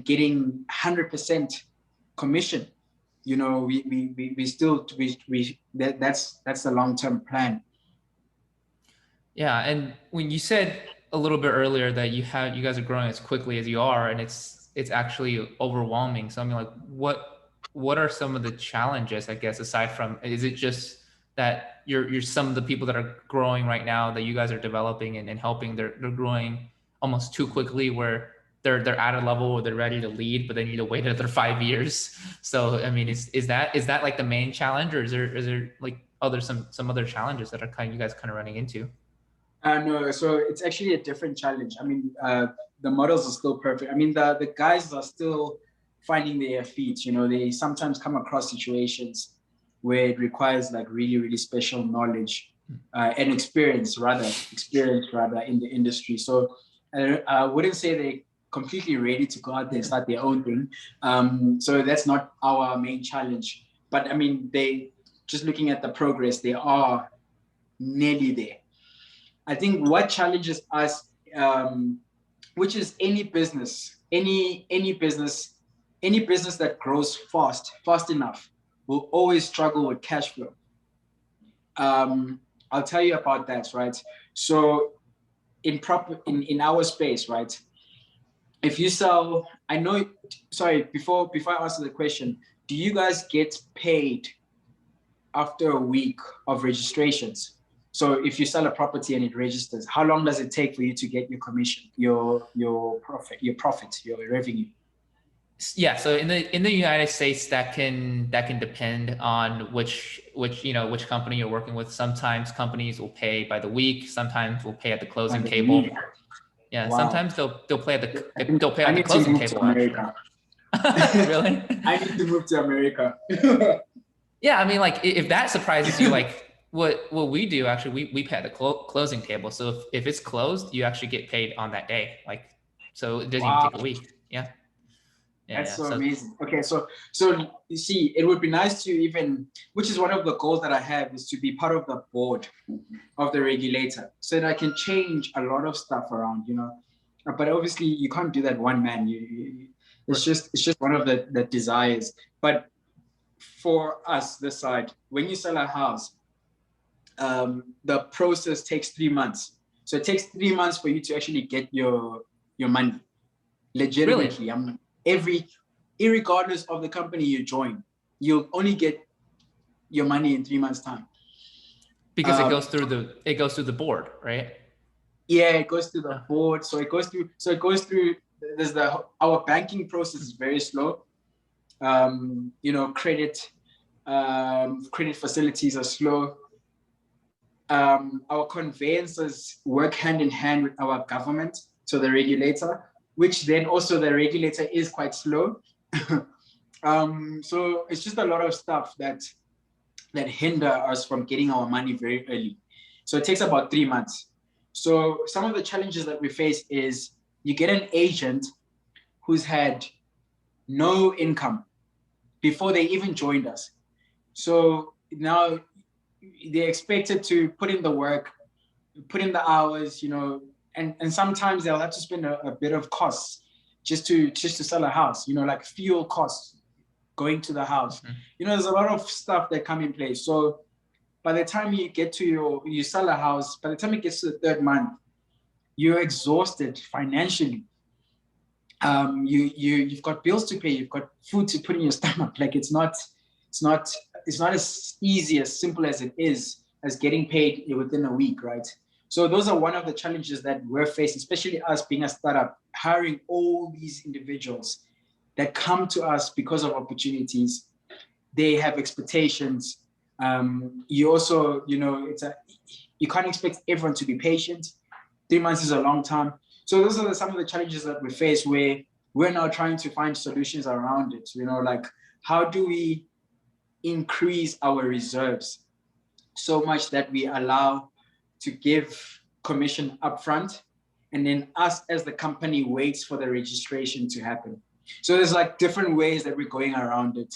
getting 100% commission. That's the long-term plan. Yeah, and when you said a little bit earlier that you guys are growing as quickly as you are, and it's actually overwhelming. So I mean, like, what are some of the challenges, I guess, aside from, is it just that you're some of the people that are growing right now that you guys are developing and helping, they're growing almost too quickly, where they're at a level where they're ready to lead, but they need to wait another 5 years. So I mean, is that like the main challenge, or is there like some other challenges that are you guys kind of running into? No, so it's actually a different challenge. I mean, the models are still perfect. I mean, the guys are still finding their feet. They sometimes come across situations where it requires like really, really special knowledge and experience rather in the industry. So I wouldn't say they're completely ready to go out there and start their own thing. So that's not our main challenge. But I mean, just looking at the progress, they are nearly there. I think what challenges us, which is any business that grows fast enough, will always struggle with cash flow. I'll tell you about that, right? So in our space, right? If you sell, I know, sorry, before I answer the question, do you guys get paid after a week of registrations? So if you sell a property and it registers, how long does it take for you to get your commission, your profit, your revenue? Yeah, so in the United States, that can depend on which company you're working with. Sometimes companies will pay by the week. Sometimes will pay at the closing table. Yeah, Wow. sometimes they'll pay at the I closing need to table. move to America. Really? I need to move to America. Yeah, I mean, like if that surprises you, like what we do actually, we pay at the closing table. So if it's closed, you actually get paid on that day. Like, so it doesn't even Wow. take a week. Yeah. That's so So amazing. Okay, so you see, it would be nice to even, which is one of the goals that I have, is to be part of the board of the regulator, so that I can change a lot of stuff around, you know. But obviously, you can't do that one man. It's just one of the desires. But for us, this side, when you sell a house, the process takes 3 months. So it takes 3 months for you to actually get your money, legitimately. Really? Irregardless of the company you join, you'll only get your money in 3 months' time. Because it goes through the board, right? Yeah, it goes through the board. So it goes through. There's our banking process is very slow. You know, credit facilities are slow. Our conveyancers work hand in hand with our government, so the regulator, which then also the regulator is quite slow. So it's just a lot of stuff that hinder us from getting our money very early. So it takes about 3 months. So some of the challenges that we face is you get an agent who's had no income before they even joined us. So now they're expected to put in the work, put in the hours, you know, and sometimes they'll have to spend a bit of costs just to sell a house, you know, like fuel costs going to the house. Mm-hmm. You know, there's a lot of stuff that come in place. So by the time you get to you sell a house, by the time it gets to the 3rd month, you're exhausted financially. You've got bills to pay, you've got food to put in your stomach. Like it's not as easy, as simple as it is as getting paid within a week, right? So those are one of the challenges that we're facing, especially us being a startup, hiring all these individuals that come to us because of opportunities. They have expectations. You also, you know, you can't expect everyone to be patient. 3 months is a long time. So those are some of the challenges that we face, where we're now trying to find solutions around it. You know, like how do we increase our reserves so much that we allow to give commission upfront, and then us as the company waits for the registration to happen. So there's like different ways that we're going around it.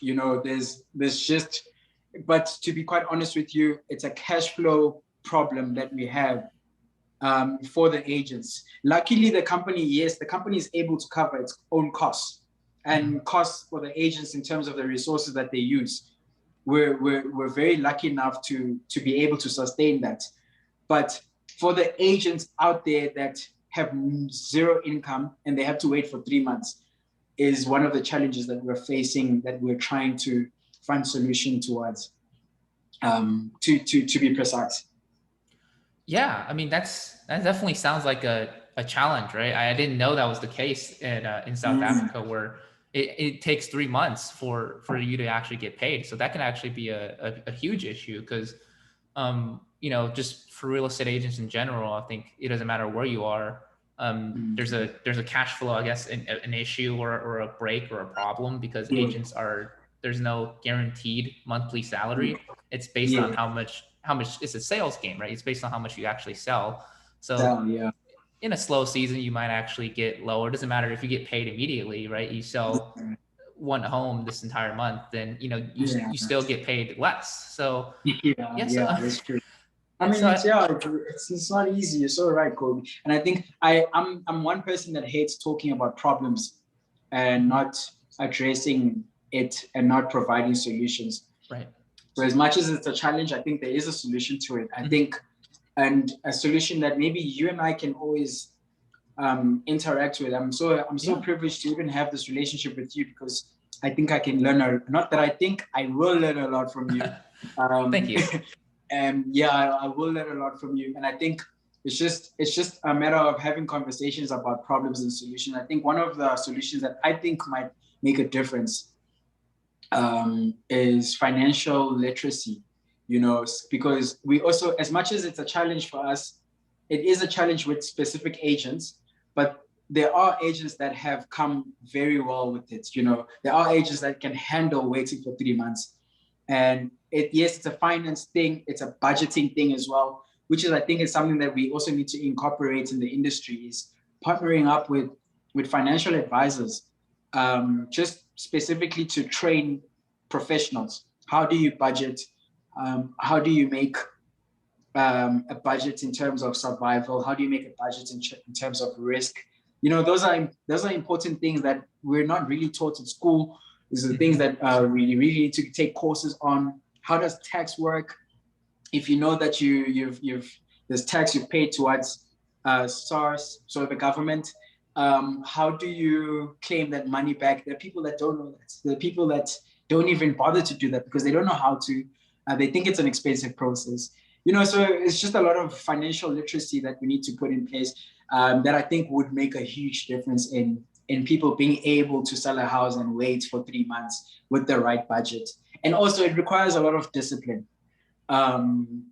You know, there's just, but to be quite honest with you, it's a cash flow problem that we have for the agents. Luckily, the company is able to cover its own costs and costs for the agents in terms of the resources that they use. We're very lucky enough to be able to sustain that. But for the agents out there that have zero income and they have to wait for 3 months is one of the challenges that we're facing, that we're trying to find solution towards, to be precise. Yeah, I mean that definitely sounds like a challenge, right? I didn't know that was the case in South Africa, where it takes 3 months for you to actually get paid. So that can actually be a huge issue, because you know, just for real estate agents in general, I think it doesn't matter where you are. There's a cash flow, I guess, an issue or a break or a problem, because agents there's no guaranteed monthly salary. It's based on how much it's a sales game, right? It's based on how much you actually sell. So in a slow season, you might actually get lower. It doesn't matter if you get paid immediately, right? You sell one home this entire month, then you know you still get paid less. So that's true. I mean, it's not easy. You're so right, Kobe. And I think I'm one person that hates talking about problems and not addressing it and not providing solutions. Right. So as much as it's a challenge, I think there is a solution to it. I think and a solution that maybe you and I can always interact with. I'm so privileged to even have this relationship with you, because I think I can learn not that I think I will learn a lot from you. Thank you. And yeah, I will learn a lot from you. And I think it's just a matter of having conversations about problems and solutions. I think one of the solutions that I think might make a difference is financial literacy, because we also, as much as it's a challenge for us, it is a challenge with specific agents, but there are agents that have come very well with it. There are agents that can handle waiting for 3 months. And yes, it's a finance thing, it's a budgeting thing as well, which is, I think, is something that we also need to incorporate in the industry, is partnering up with financial advisors, just specifically to train professionals. How do you budget? How do you make a budget in terms of survival? How do you make a budget in terms of risk? Those are important things that we're not really taught in school. These are the things that we really need to take courses on. How does tax work? If you know that there's tax you've paid towards SARS, so the government, how do you claim that money back? There are people that don't know that. There are people that don't even bother to do that because they don't know how to. They think it's an expensive process. So it's just a lot of financial literacy that we need to put in place, that I think would make a huge difference in people being able to sell a house and wait for 3 months with the right budget. And also, it requires a lot of discipline.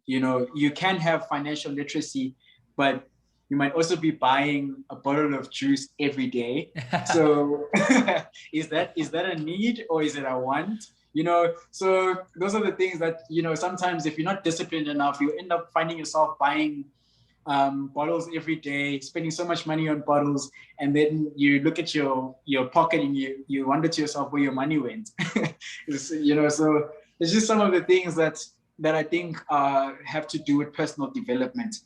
You can have financial literacy, but you might also be buying a bottle of juice every day. So is that a need, or is it a want? So those are the things that, sometimes if you're not disciplined enough, you end up finding yourself buying bottles every day, spending so much money on bottles, and then you look at your pocket and you wonder to yourself where your money went. So it's just some of the things that I think have to do with personal development.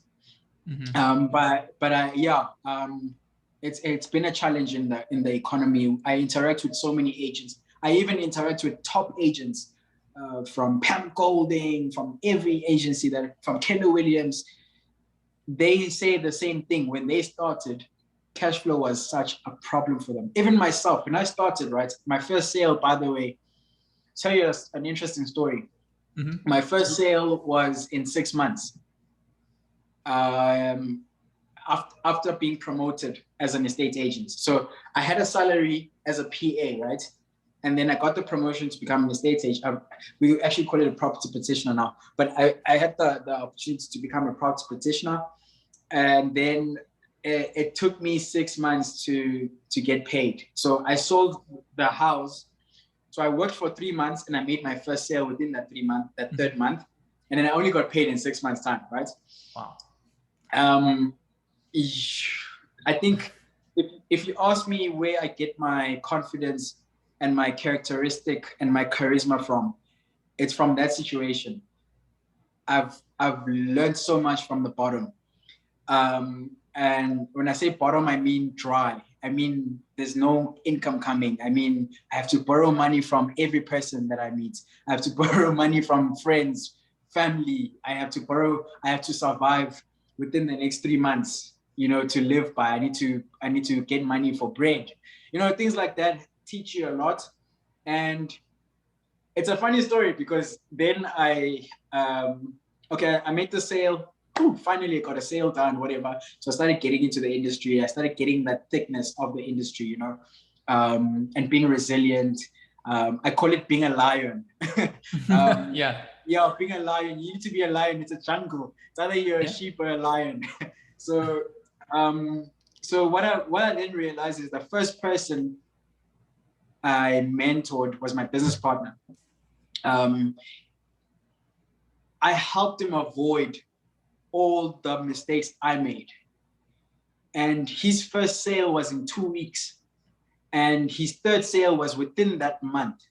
It's been a challenge in the economy. I interact with so many agents. I even interact with top agents from Pam Golding, from every agency, from Keller Williams. They say the same thing. When they started, cash flow was such a problem for them. Even myself, when I started, right, my first sale, by the way, tell you an interesting story. My first sale was in 6 months. After being promoted as an estate agent. So I had a salary as a PA, right? And then I got the promotion to become an estate agent. We actually call it a property petitioner now, but I had the opportunity to become a property petitioner. And then it took me 6 months to get paid. So I sold the house. So I worked for 3 months and I made my first sale within that third month. And then I only got paid in 6 months' time, right? Wow. I think if you ask me where I get my confidence and my characteristic and my charisma from, it's from that situation. I've learned so much from the bottom. And when I say bottom, I mean dry. I mean, there's no income coming. I mean, I have to borrow money from every person that I meet. I have to borrow money from friends, family. I have to survive within the next 3 months, to live by. I need to get money for bread. Things like that teach you a lot. And it's a funny story because then I made the sale. Ooh, finally I got a sale done, whatever. So I started getting into the industry. I started getting that thickness of the industry, and being resilient. I call it being a lion. Yeah, being a lion. You need to be a lion. It's a jungle. It's either you're a sheep or a lion. So what I then realized is the first person I mentored was my business partner. I helped him avoid all the mistakes I made. And his first sale was in 2 weeks. And his third sale was within that month.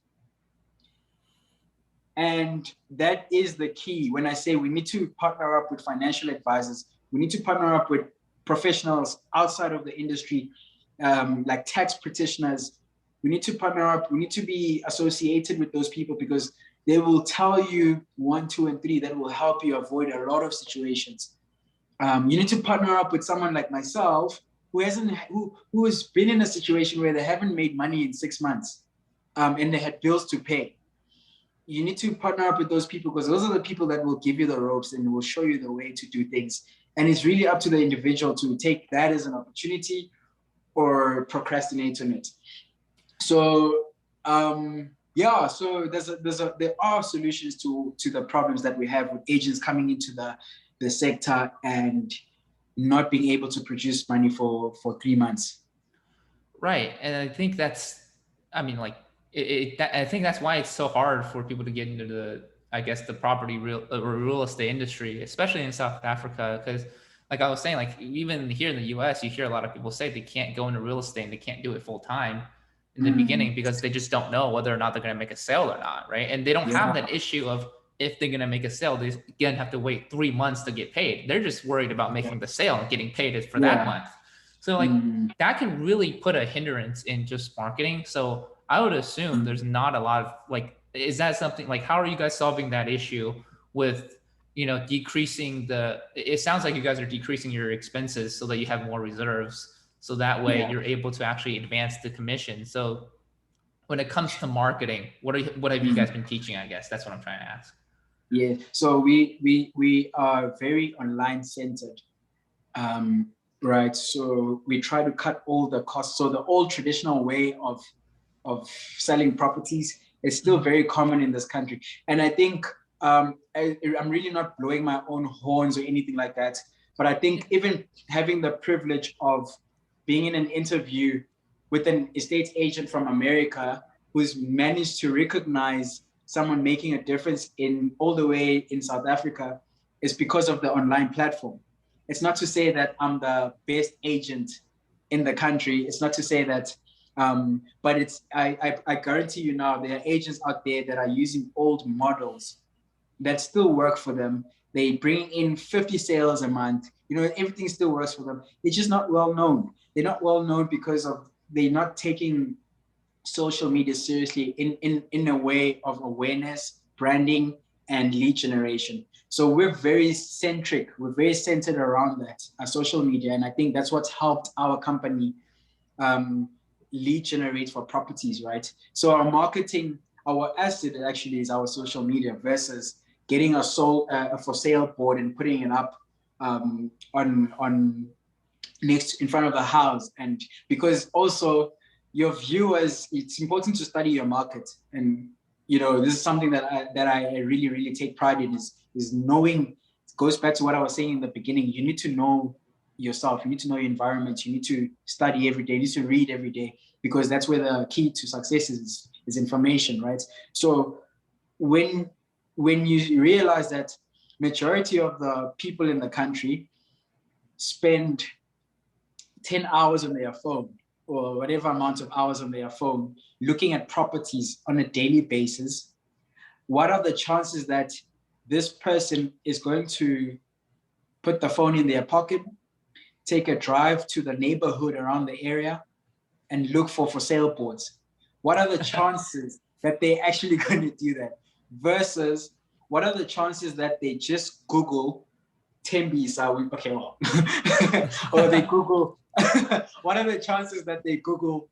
And that is the key. When I say we need to partner up with financial advisors, we need to partner up with professionals outside of the industry, like tax practitioners. We need to partner up. We need to be associated with those people because they will tell you 1, 2, and 3 that will help you avoid a lot of situations. You need to partner up with someone like myself who has been in a situation where they haven't made money in 6 months, and they had bills to pay. You need to partner up with those people because those are the people that will give you the ropes and will show you the way to do things. And it's really up to the individual to take that as an opportunity or procrastinate on it. So yeah, so there are solutions to the problems that we have with agents coming into the sector and not being able to produce money for 3 months. Right. And I think I mean, like, I think that's why it's so hard for people to get into I guess, the real estate industry, especially in South Africa. Because, like I was saying, like, even here in the US, you hear a lot of people say they can't go into real estate and they can't do it full time in the beginning because they just don't know whether or not they're going to make a sale or not. Right. And they don't have that issue of if they're going to make a sale, they again have to wait 3 months to get paid. They're just worried about making the sale and getting paid for that month. So, like, that can really put a hindrance in just marketing. So I would assume there's not a lot of, like, is that something, like, how are you guys solving that issue with, decreasing it sounds like you guys are decreasing your expenses so that you have more reserves. So that way you're able to actually advance the commission. So when it comes to marketing, what have you guys been teaching? I guess that's what I'm trying to ask. Yeah. So we are very online centered. Right. So we try to cut all the costs. So the old traditional way of selling properties is still very common in this country. And I think I'm really not blowing my own horns or anything like that. But I think even having the privilege of being in an interview with an estate agent from America who's managed to recognize someone making a difference all the way in South Africa is because of the online platform. It's not to say that I'm the best agent in the country. It's not to say that, but I guarantee you now, there are agents out there that are using old models that still work for them. They bring in 50 sales a month. Everything still works for them. It's just not well known. They're not well known because they're not taking social media seriously in a way of awareness, branding, and lead generation. So we're very centered around that, social media. And I think that's what's helped our company lead generate for properties, right? So our marketing, our asset actually is our social media versus getting a for sale board and putting it up on next in front of the house. And because also your viewers, it's important to study your market. And this is something that I really, really take pride in is knowing. It goes back to what I was saying in the beginning. You need to know yourself. You need to know your environment. You need to study every day. You need to read every day, because that's where the key to success is information, right? So when you realize that majority of the people in the country spend 10 hours on their phone or whatever amount of hours on their phone looking at properties on a daily basis, what are the chances that this person is going to put the phone in their pocket, take a drive to the neighborhood around the area, and look for sale boards? What are the chances that they're actually going to do that? Versus, what are the chances that they just Google Tembisa? Okay, well, or they Google. What are the chances that they Google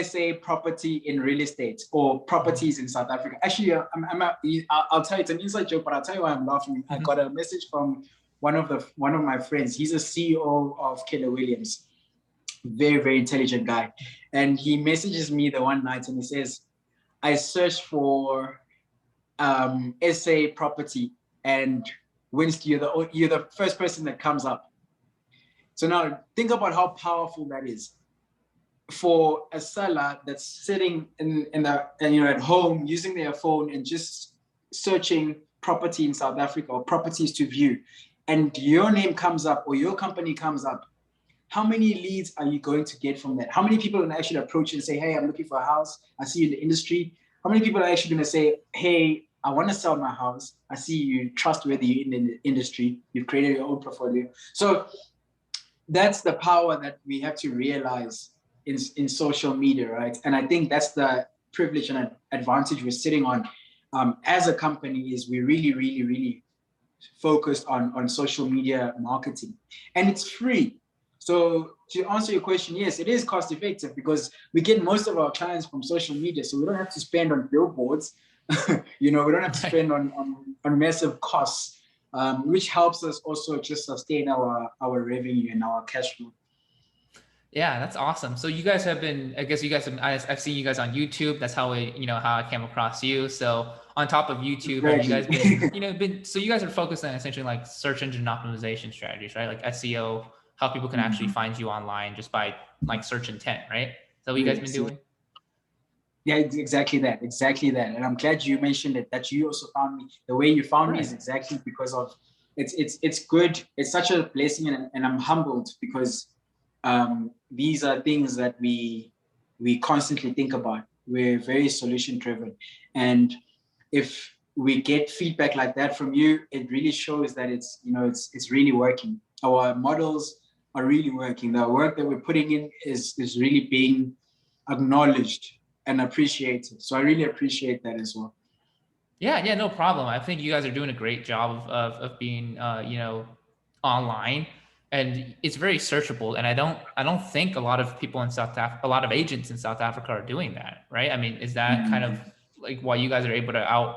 SA property in real estate or properties in South Africa? Actually, I'll tell you, it's an inside joke, but I'll tell you why I'm laughing. I got a message from one of my friends. He's a CEO of Keller Williams, very, very intelligent guy. And he messages me the one night and he says, I searched for SA property, and Winston, you're the first person that comes up. So now think about how powerful that is for a seller that's sitting at home using their phone and just searching property in South Africa or properties to view, and your name comes up or your company comes up. How many leads are you going to get from that? How many people are actually approach you and say, hey, I'm looking for a house. I see you in the industry. How many people are actually going to say, hey, I want to sell my house. I see you trustworthy in the industry. You've created your own portfolio. So that's the power that we have to realize in social media, right? And I think that's the privilege and advantage we're sitting on as a company, is we really, really, really focused on social media marketing, and it's free. So to answer your question, yes, it is cost effective because we get most of our clients from social media. So we don't have to spend on billboards. We don't have to spend on massive costs, which helps us also just sustain our revenue and our cash flow. Yeah, that's awesome. So you guys have been, I guess you guys have, I've seen you guys on YouTube. That's how how I came across you. So on top of YouTube, have you guys been, so you guys are focused on essentially like search engine optimization strategies, right? Like SEO, how people can actually find you online just by like search intent, right? Is that what you guys been doing? Yeah, exactly that. And I'm glad you mentioned it, that you also found me. The way you found me is exactly because of it's good. It's such a blessing, and I'm humbled because these are things that we constantly think about. We're very solution driven, and if we get feedback like that from you, it really shows that it's really working. Our models are really working. The work that we're putting in is really being acknowledged and appreciated. So I really appreciate that as well. Yeah, no problem. I think you guys are doing a great job of being online, and it's very searchable. And I don't think a lot of people in a lot of agents in South Africa are doing that, right? I mean, is that kind of like why you guys are able to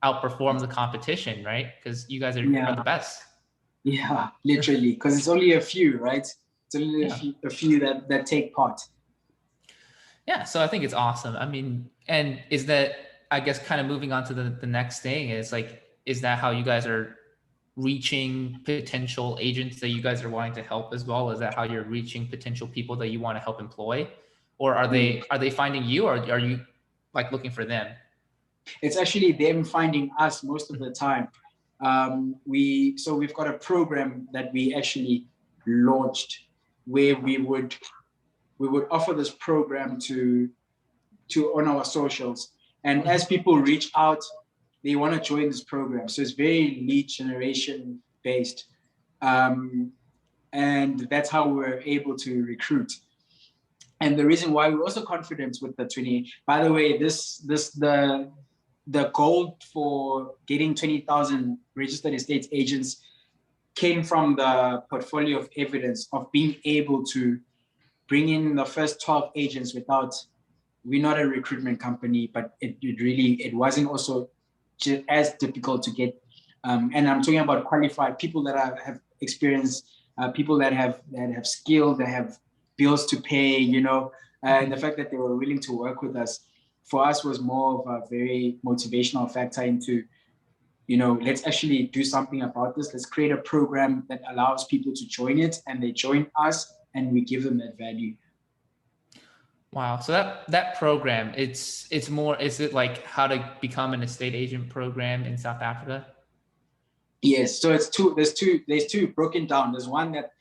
outperform the competition, right? Because you guys are the best. Yeah, literally, because it's only a few, right? It's only a few that take part. Yeah, so I think it's awesome. I mean, and is that, I guess, kind of moving on to the next thing is like, is that how you guys are reaching potential agents that you guys are wanting to help as well? Is that how you're reaching potential people that you want to help employ? Or are they finding you, or are you like looking for them? It's actually them finding us most of the time. We've got a program that we actually launched where we would offer this program to on our socials. And as people reach out, they want to join this program. So it's very lead generation based. And that's how we're able to recruit. And the reason why we're also confident with the 20, by the way, the goal for getting 20,000 registered estate agents came from the portfolio of evidence of being able to bring in the first 12 agents without, we're not a recruitment company, but it wasn't also just as difficult to get. And I'm talking about qualified people that have experience, people that have skill, that have bills to pay, and the fact that they were willing to work with us, for us was more of a very motivational factor into, let's actually do something about this. Let's create a program that allows people to join it, and they join us and we give them that value. Wow. So that program, it's more, is it like how to become an estate agent program in South Africa? Yes. So it's there's two broken down. There's one that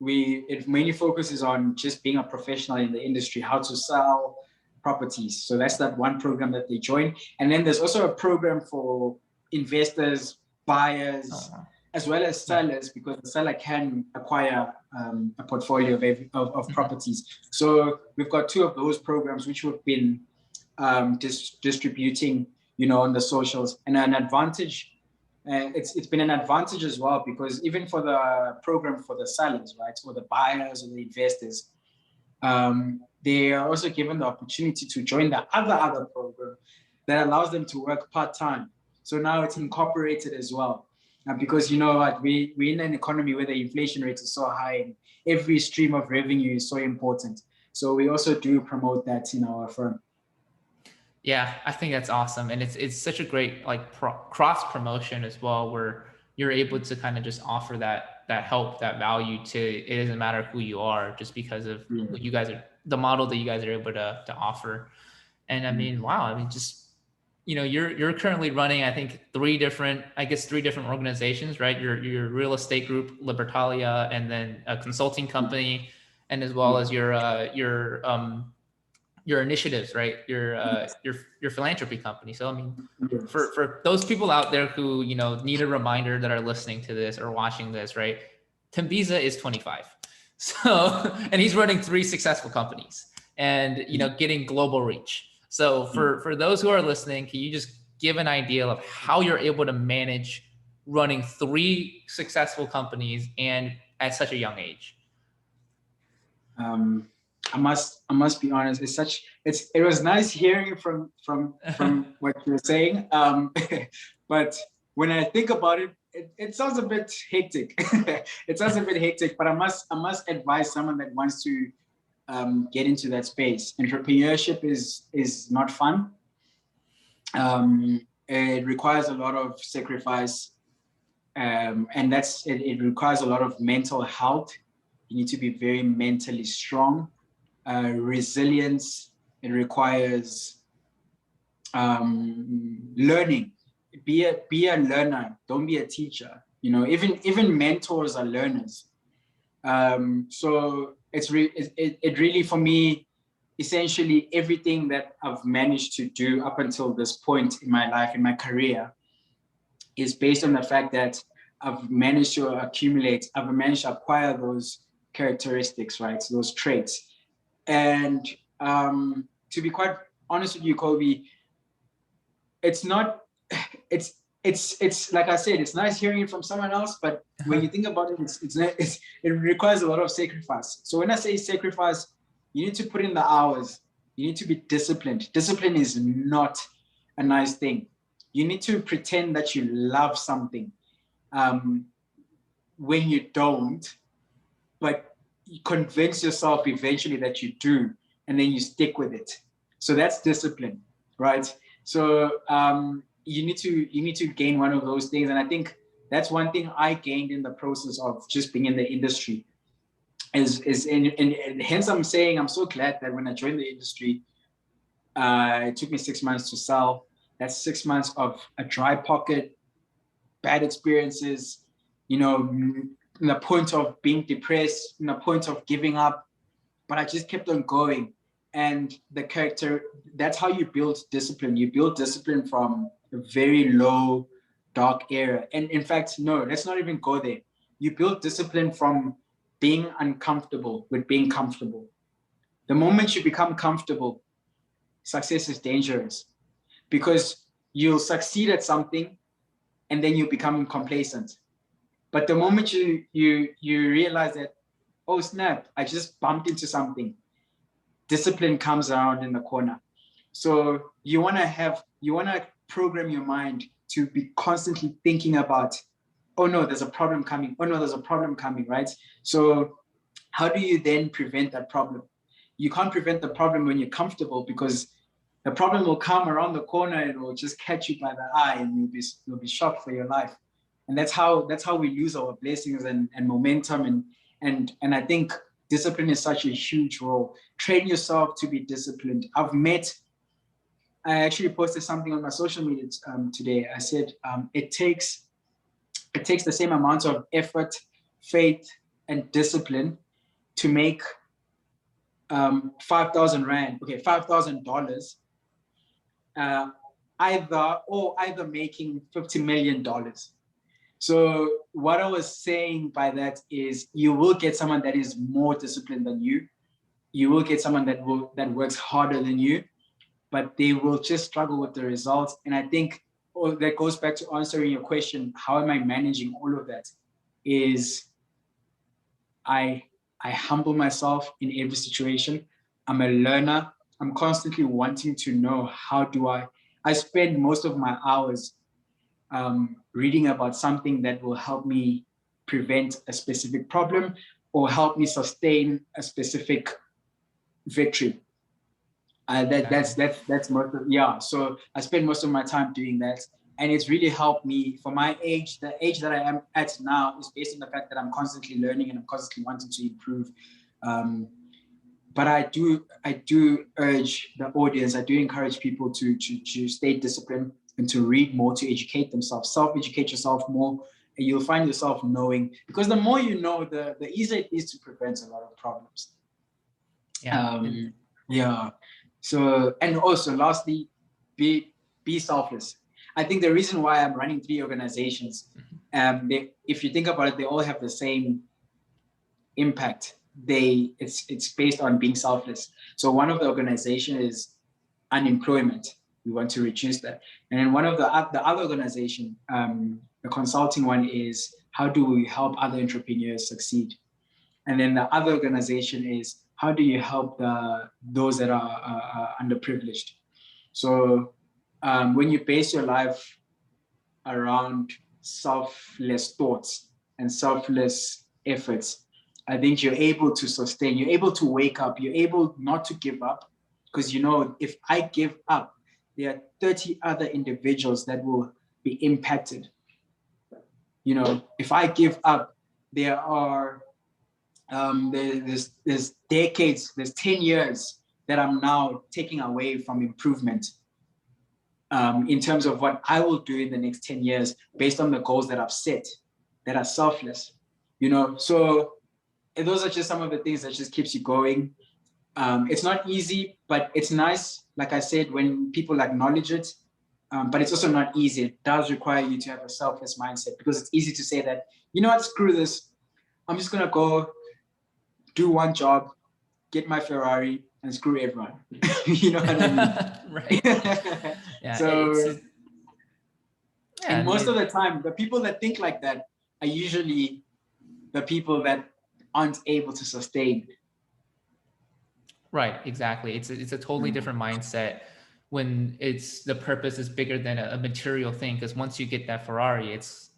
it mainly focuses on just being a professional in the industry, how to sell properties. So that's that one program that they join. And then there's also a program for investors, buyers, as well as sellers, because the seller can acquire a portfolio of properties. So we've got two of those programs which we've been distributing, on the socials. And an advantage, it's been an advantage as well, because even for the program for the sellers, right, or the buyers or the investors, they are also given the opportunity to join the other program that allows them to work part-time. So now it's incorporated as well. Because what, we're in an economy where the inflation rate is so high, and every stream of revenue is so important. So we also do promote that in our firm. Yeah, I think that's awesome. And it's such a great like cross promotion as well, where you're able to kind of just offer that help, that value to, it doesn't matter who you are, just because of what you guys are, the model that you guys are able to offer. And I mean, wow, I mean, just, you're currently running, I think, three different organizations, right? Your real estate group, Libertalia, and then a consulting company, and as well as your initiatives, right? Your philanthropy company. So I mean, for those people out there who need a reminder that are listening to this or watching this, right? Thembisa is 25, so and he's running 3 successful companies and getting global reach. So for those who are listening, can you just give an idea of how you're able to manage running 3 successful companies and at such a young age? I must be honest. It was nice hearing from what you were saying. But when I think about it, it sounds a bit hectic. It sounds a bit hectic. But I must advise someone that wants to get into that space. Entrepreneurship is not fun. It requires a lot of sacrifice, and it requires a lot of mental health. You need to be very mentally strong. Resilience. It requires learning. Be a learner. Don't be a teacher. You know, even mentors are learners. So it really, for me, essentially everything that I've managed to do up until this point in my life, in my career, is based on the fact that I've managed to acquire those characteristics, right? So those traits. And to be quite honest with you, Kobe, it's not, it's like I said, it's nice hearing it from someone else, but when you think about it, it requires a lot of sacrifice. So when I say sacrifice, you need to put in the hours. You need to be disciplined. Discipline is not a nice thing. You need to pretend that you love something when you don't, but you convince yourself eventually that you do, and then you stick with it. So that's discipline, right? So you need to gain one of those things, and I think that's one thing I gained in the process of just being in the industry. And hence I'm saying I'm so glad that when I joined the industry, it took me 6 months to sell. That's 6 months of a dry pocket, bad experiences, you know, in the point of being depressed, in the point of giving up, but I just kept on going. And that's how you build discipline. You build discipline from a very low, dark area. And in fact, no, let's not even go there. You build discipline from being uncomfortable with being comfortable. The moment you become comfortable, success is dangerous, because you'll succeed at something and then you become complacent. But the moment you realize that, oh snap, I just bumped into something, discipline comes around in the corner. So you want to program your mind to be constantly thinking about, oh no, there's a problem coming. Oh no, there's a problem coming, right? So how do you then prevent that problem? You can't prevent the problem when you're comfortable, because the problem will come around the corner and it will just catch you by the eye, and you'll be shocked for your life. And that's how we lose our blessings and momentum. And I think discipline is such a huge role. Train yourself to be disciplined. I actually posted something on my social media today. I said it takes the same amount of effort, faith, and discipline to make 5,000 rand, okay, $5,000, either making $50 million. So what I was saying by that is, you will get someone that is more disciplined than you. You will get someone that works harder than you, but they will just struggle with the results. And I think that goes back to answering your question, how am I managing all of that? Is I humble myself in every situation. I'm a learner. I'm constantly wanting to know, how do I spend most of my hours reading about something that will help me prevent a specific problem or help me sustain a specific victory. That's most of, yeah. So I spend most of my time doing that, and it's really helped me for my age. The age that I am at now is based on the fact that I'm constantly learning and I'm constantly wanting to improve. But I do urge the audience. I do encourage people to stay disciplined and to read more, to educate themselves, self-educate yourself more, and you'll find yourself knowing. Because the more you know, the easier it is to prevent a lot of problems. Yeah. Yeah. So, and also lastly, be selfless. I think the reason why I'm running 3 organizations, if you think about it, they all have the same impact. It's based on being selfless. So one of the organization is unemployment. We want to reduce that. And then one of the other organization, the consulting one, is how do we help other entrepreneurs succeed? And then the other organization is how do you help those that are underprivileged? So when you base your life around selfless thoughts and selfless efforts, I think you're able to sustain, you're able to wake up, you're able not to give up, because you know, if I give up, there are 30 other individuals that will be impacted. You know, if I give up, there are there's decades, there's 10 years that I'm now taking away from improvement in terms of what I will do in the next 10 years based on the goals that I've set that are selfless, you know. So those are just some of the things that just keeps you going. It's not easy, but it's nice, like I said, when people acknowledge it, but it's also not easy. It does require you to have a selfless mindset, because it's easy to say that, you know what, screw this, I'm just gonna go do one job, get my Ferrari, and screw everyone. You know what I mean? Right. Yeah. So, yeah, and most of the time, the people that think like that are usually the people that aren't able to sustain. Right, exactly. It's a totally different mindset when it's the purpose is bigger than a material thing. Because once you get that Ferrari, it's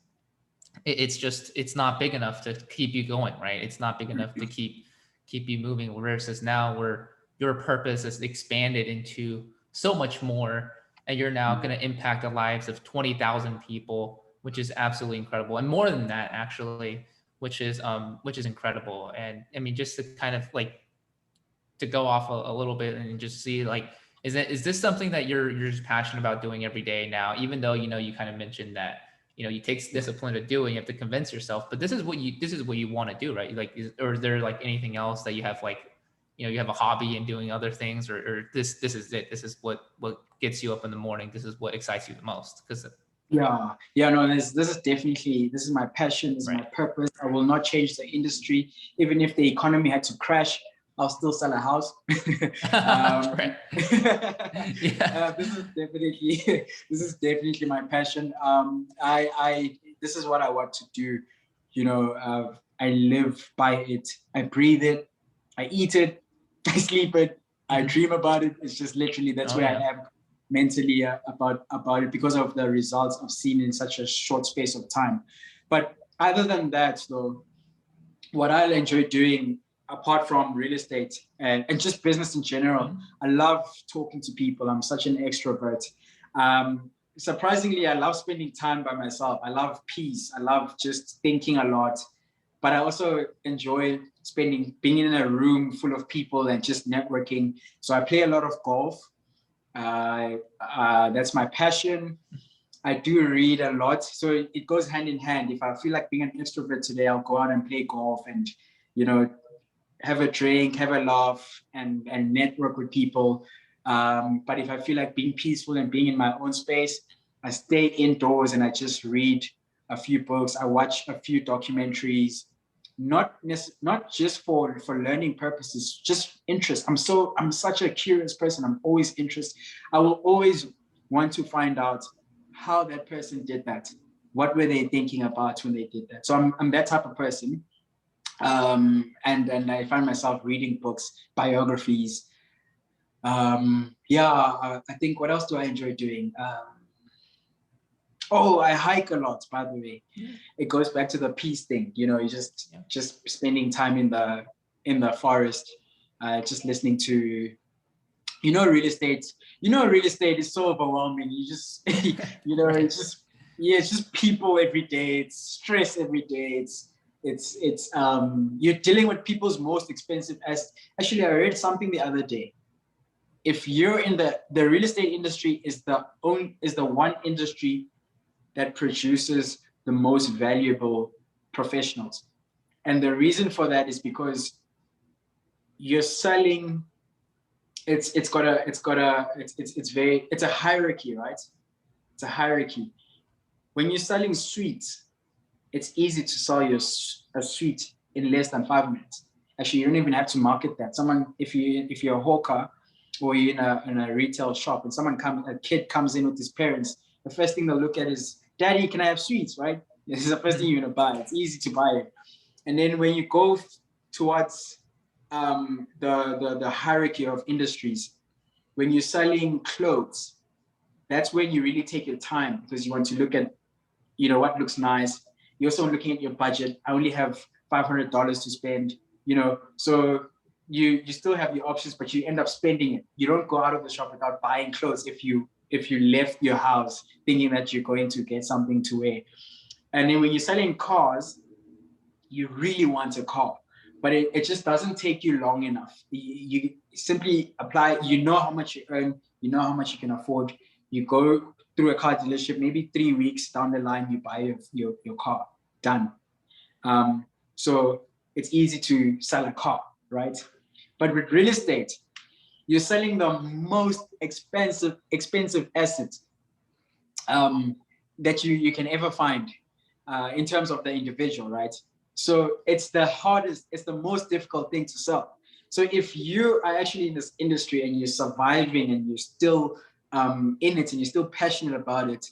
just it's not big enough to keep you going, right? It's not big enough to keep you moving. Versus now, where your purpose is expanded into so much more, and you're now going to impact the lives of 20,000 people, which is absolutely incredible, and more than that, actually, which is incredible. And I mean, just to kind of like to go off a little bit and just see like, is this something that you're just passionate about doing every day now, even though, you know, you kind of mentioned that, you know, you take discipline to do it, you have to convince yourself, but this is what you want to do, right? Like, or is there like anything else that you have, like, you know, you have a hobby in doing other things, or this is it, this is what gets you up in the morning, this is what excites you the most? Because no, this is definitely, this is my passion, this is my purpose. I will not change the industry. Even if the economy had to crash, I'll still sell a house. Right. Yeah. This is definitely my passion. This is what I want to do. You know, I live by it. I breathe it. I eat it. I sleep it. I dream about it. It's just literally, that's where I am mentally about it, because of the results I've seen in such a short space of time. But other than that, though, what I enjoy doing, apart from real estate and just business in general, I love talking to people. I'm such an extrovert. Surprisingly, I love spending time by myself. I love peace. I love just thinking a lot. But I also enjoy being in a room full of people and just networking. So I play a lot of golf. That's my passion. I do read a lot, so it goes hand in hand. If I feel like being an extrovert today, I'll go out and play golf and, you know, have a drink, have a laugh, and network with people. But if I feel like being peaceful and being in my own space, I stay indoors and I just read a few books. I watch a few documentaries, not just for learning purposes, just interest. I'm such a curious person. I'm always interested. I will always want to find out how that person did that. What were they thinking about when they did that? So I'm that type of person. And I find myself reading books, biographies. I think, what else do I enjoy doing? I hike a lot, by the way. It goes back to the peace thing. You know, you just spending time in the forest, just listening to, real estate. Real estate is so overwhelming. You just, it's just people every day. It's stress every day. It's you're dealing with people's most expensive assets. Actually, I read something the other day. If you're in the real estate industry, is the one industry that produces the most valuable professionals. And the reason for that is because you're selling, it's a hierarchy, right? It's a hierarchy. When you're selling suites, it's easy to sell a suite in less than 5 minutes. Actually, you don't even have to market that. If you're a hawker, or you're in a retail shop and a kid comes in with his parents, the first thing they'll look at is, Daddy, can I have sweets, right? This is the first thing you're gonna buy. It's easy to buy it. And then when you go towards the hierarchy of industries, when you're selling clothes, that's when you really take your time, because you want to look at, what looks nice. You're also looking at your budget. I only have $500 to spend, so you still have your options, but you end up spending it. You don't go out of the shop without buying clothes if you left your house thinking that you're going to get something to wear. And then when you're selling cars, you really want a car, but it just doesn't take you long enough. You simply apply, how much you earn, how much you can afford. You go through a car dealership, maybe 3 weeks down the line, you buy your car, done. So it's easy to sell a car, right? But with real estate, you're selling the most expensive asset that you can ever find in terms of the individual, right? So it's the most difficult thing to sell. So if you are actually in this industry and you're surviving and you're still in it and you're still passionate about it,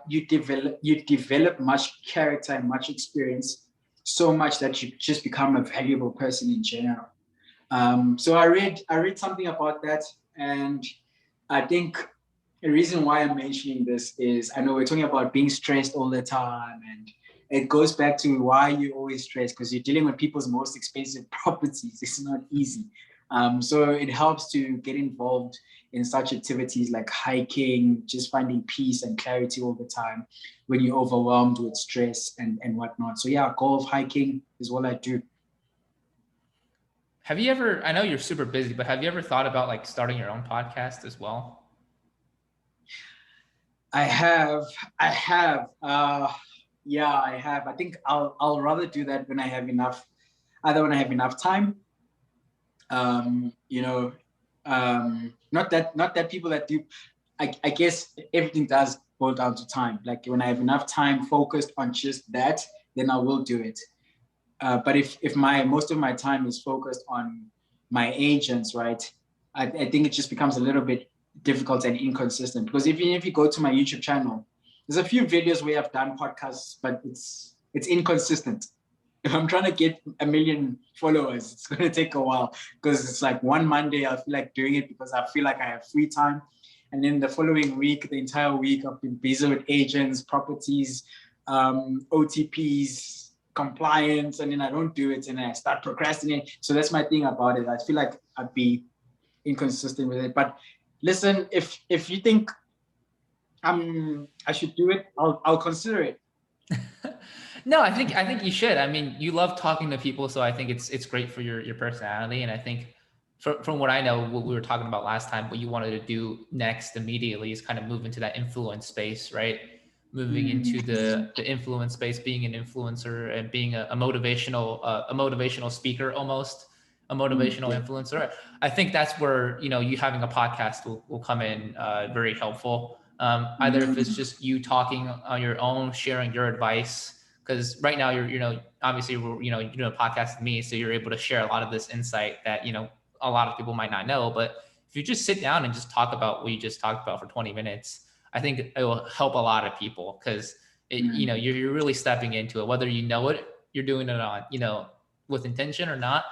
you develop much character and much experience, so much that you just become a valuable person in general. So I read something about that, and I think the reason why I'm mentioning this is, I know we're talking about being stressed all the time, and it goes back to why you're always stressed, because you're dealing with people's most expensive properties. It's not easy. So it helps to get involved in such activities like hiking, just finding peace and clarity all the time when you're overwhelmed with stress and whatnot. So yeah, golf, hiking is what I do. Have you ever, I know you're super busy, but have you ever thought about like starting your own podcast as well? I have. Yeah, I have. I think I'll rather do that when I have enough time. Not that people that do, I guess everything does boil down to time. Like when I have enough time focused on just that, then I will do it. But if most of my time is focused on my agents, right, I think it just becomes a little bit difficult and inconsistent, because even if you go to my YouTube channel, there's a few videos where I've done podcasts, but it's inconsistent. If I'm trying to get 1 million followers, it's going to take a while, because it's like one Monday I feel like doing it because I feel like I have free time. And then the following week, the entire week, I've been busy with agents, properties, OTPs, compliance, and then I don't do it and I start procrastinating. So that's my thing about it. I feel like I'd be inconsistent with it. But listen, if you think I should do it, I'll consider it. No, I think you should. I mean, you love talking to people, so I think it's great for your personality. And I think from what I know, what we were talking about last time, what you wanted to do next immediately is kind of move into that influence space, right? Moving into the influence space, being an influencer and being a motivational speaker, almost a motivational influencer. I think that's where, you having a podcast will come in very helpful. Either if it's just you talking on your own, sharing your advice, because right now you're obviously you're doing a podcast with me, so you're able to share a lot of this insight that a lot of people might not know. But if you just sit down and just talk about what you just talked about for 20 minutes, I think it will help a lot of people, because you're really stepping into it, whether you know it, you're doing it on with intention or not.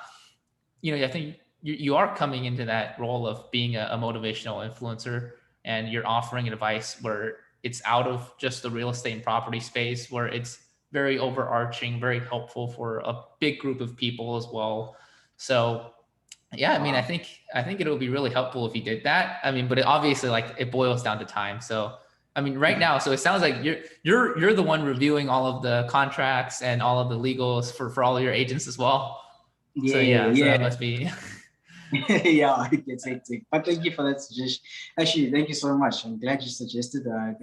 I think you are coming into that role of being a motivational influencer, and you're offering advice where it's out of just the real estate and property space, where it's very overarching, very helpful for a big group of people as well. So yeah, I mean, I think it'll be really helpful if you did that. I mean, but obviously like it boils down to time. So I mean, right now, so it sounds like you're the one reviewing all of the contracts and all of the legals for all of your agents as well. Yeah, so yeah. so that must be Yeah, it gets hectic. But thank you for that suggestion. Actually, thank you so much. I'm glad you suggested that.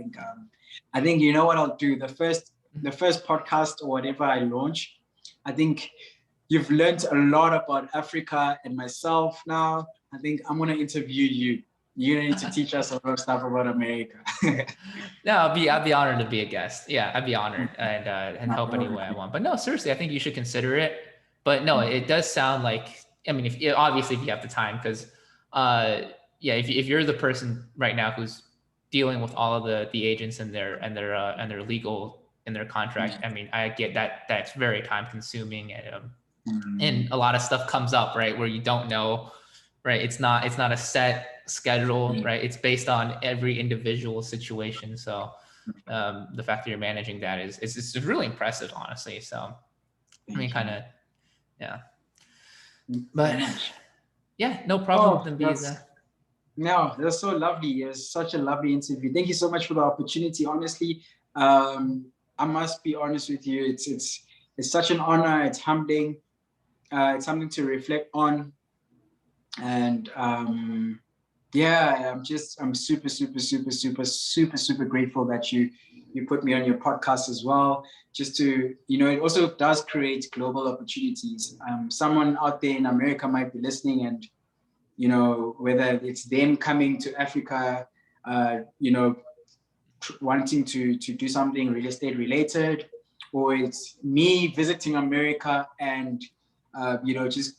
I think you know what I'll do. The first podcast or whatever I launch, I think you've learned a lot about Africa and myself now. I think I'm gonna interview you. You're gonna need to teach us a lot of stuff about America. No, I'd be honored to be a guest. Yeah, I'd be honored and help any way I want. But no, seriously, I think you should consider it. But no, it does sound like, I mean, obviously if you have the time, because yeah, if you're the person right now who's dealing with all of the agents and their legal and their contract, I mean, I get that that's very time consuming, and a lot of stuff comes up, right, where you don't know, right? It's not a set schedule, right? It's based on every individual situation. So the fact that you're managing that is it's really impressive, honestly. So I mean, kind of, yeah. But yeah, no problem. Oh, Then be that's no, that's so lovely. It was such a lovely interview. Thank you so much for the opportunity. Honestly, I must be honest with you. It's such an honor. It's humbling. It's something to reflect on. And yeah, I'm super, super, super, super, super, super grateful that you put me on your podcast as well. Just to, it also does create global opportunities. Someone out there in America might be listening, and whether it's them coming to Africa, wanting to do something real estate related, or it's me visiting America and just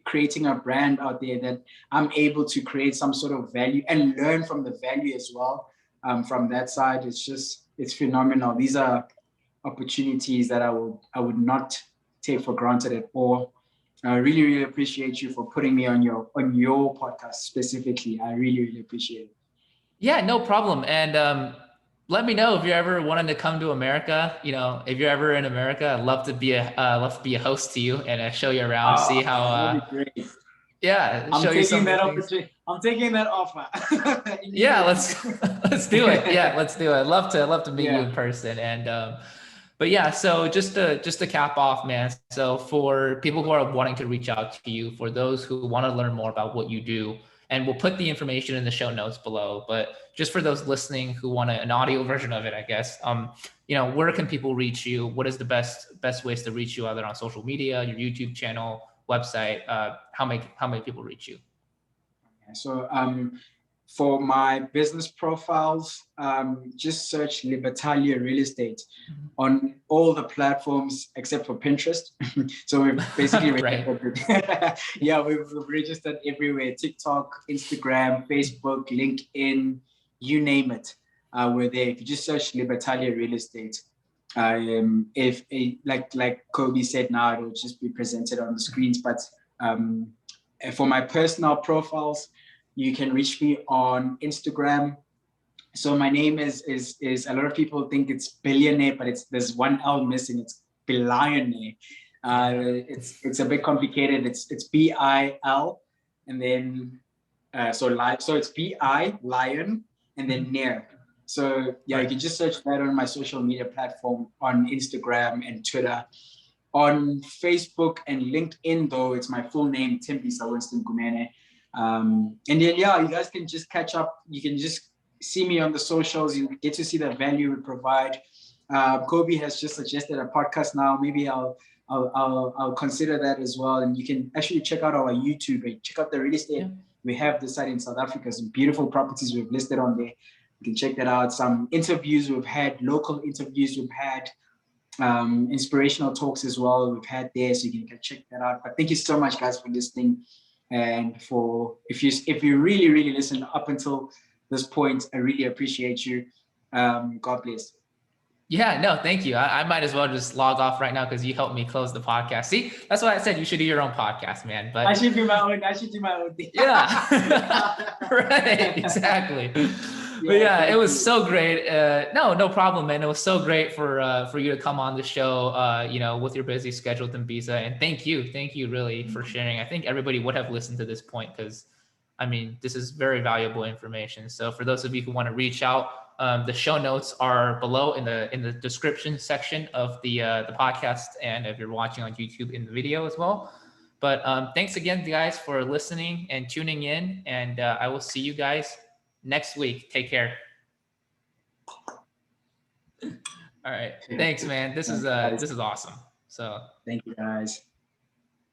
creating a brand out there that I'm able to create some sort of value and learn from the value as well. From that side, it's phenomenal. These are opportunities that I would not take for granted at all. I really, really appreciate you for putting me on your podcast specifically. I really, really appreciate it. Yeah, no problem. And let me know if you're ever wanting to come to America. If you're ever in America, I'd love to be a host to you and show you around, see how. That'd be great. Yeah, I'm show you some taking of the that things. opportunity. I'm taking that offer. Yeah, let's do it. Yeah, let's do it. Love to meet you Yeah. in person. But yeah, so just to cap off, man. So for people who are wanting to reach out to you, for those who want to learn more about what you do, and we'll put the information in the show notes below. But just for those listening who want an audio version of it, I guess, where can people reach you? What is the best ways to reach you, either on social media, your YouTube channel, website? How many people reach you? So for my business profiles, just search Libertalia Real Estate on all the platforms except for Pinterest. So we've basically registered. Yeah, we've registered everywhere: TikTok, Instagram, Facebook, LinkedIn, you name it. We're there. If you just search Libertalia Real Estate, if like Kobe said, now it'll just be presented on the screens. But for my personal profiles, you can reach me on Instagram. So my name is a lot of people think it's billionaire, but there's one L missing. It's billionaire. It's a bit complicated. It's BIL, and then so it's BI lion and then near. So yeah, right. You can just search that on my social media platform on Instagram and Twitter. On Facebook and LinkedIn, though, it's my full name, Tembisa Winston Kunene. And then, yeah, you guys can just catch up. You can just see me on the socials. You get to see the value we provide. Kobe has just suggested a podcast now. Maybe I'll consider that as well. And you can actually check out our YouTube and check out the real estate. Yeah. We have this site in South Africa, some beautiful properties we've listed on there. You can check that out. Some interviews we've had, local interviews we've had. Inspirational talks as well we've had there, so you can check that out. But thank you so much, guys, for listening, and for if you really listened up until this point, I really appreciate you. God bless. Yeah, no, thank you. I might as well just log off right now because you helped me close the podcast. See, that's why I said you should do your own podcast, man. But I should do my own thing. Yeah, right, exactly. But yeah, it was so great. No problem, man. It was so great for you to come on the show, with your busy schedule, Tembisa. And thank you really for sharing. I think everybody would have listened to this point because, I mean, this is very valuable information. So for those of you who want to reach out, the show notes are below in the description section of the podcast, and if you're watching on YouTube, in the video as well. But thanks again, guys, for listening and tuning in, and I will see you guys next week. Take care. All right. Thanks, man. This is awesome. So thank you, guys.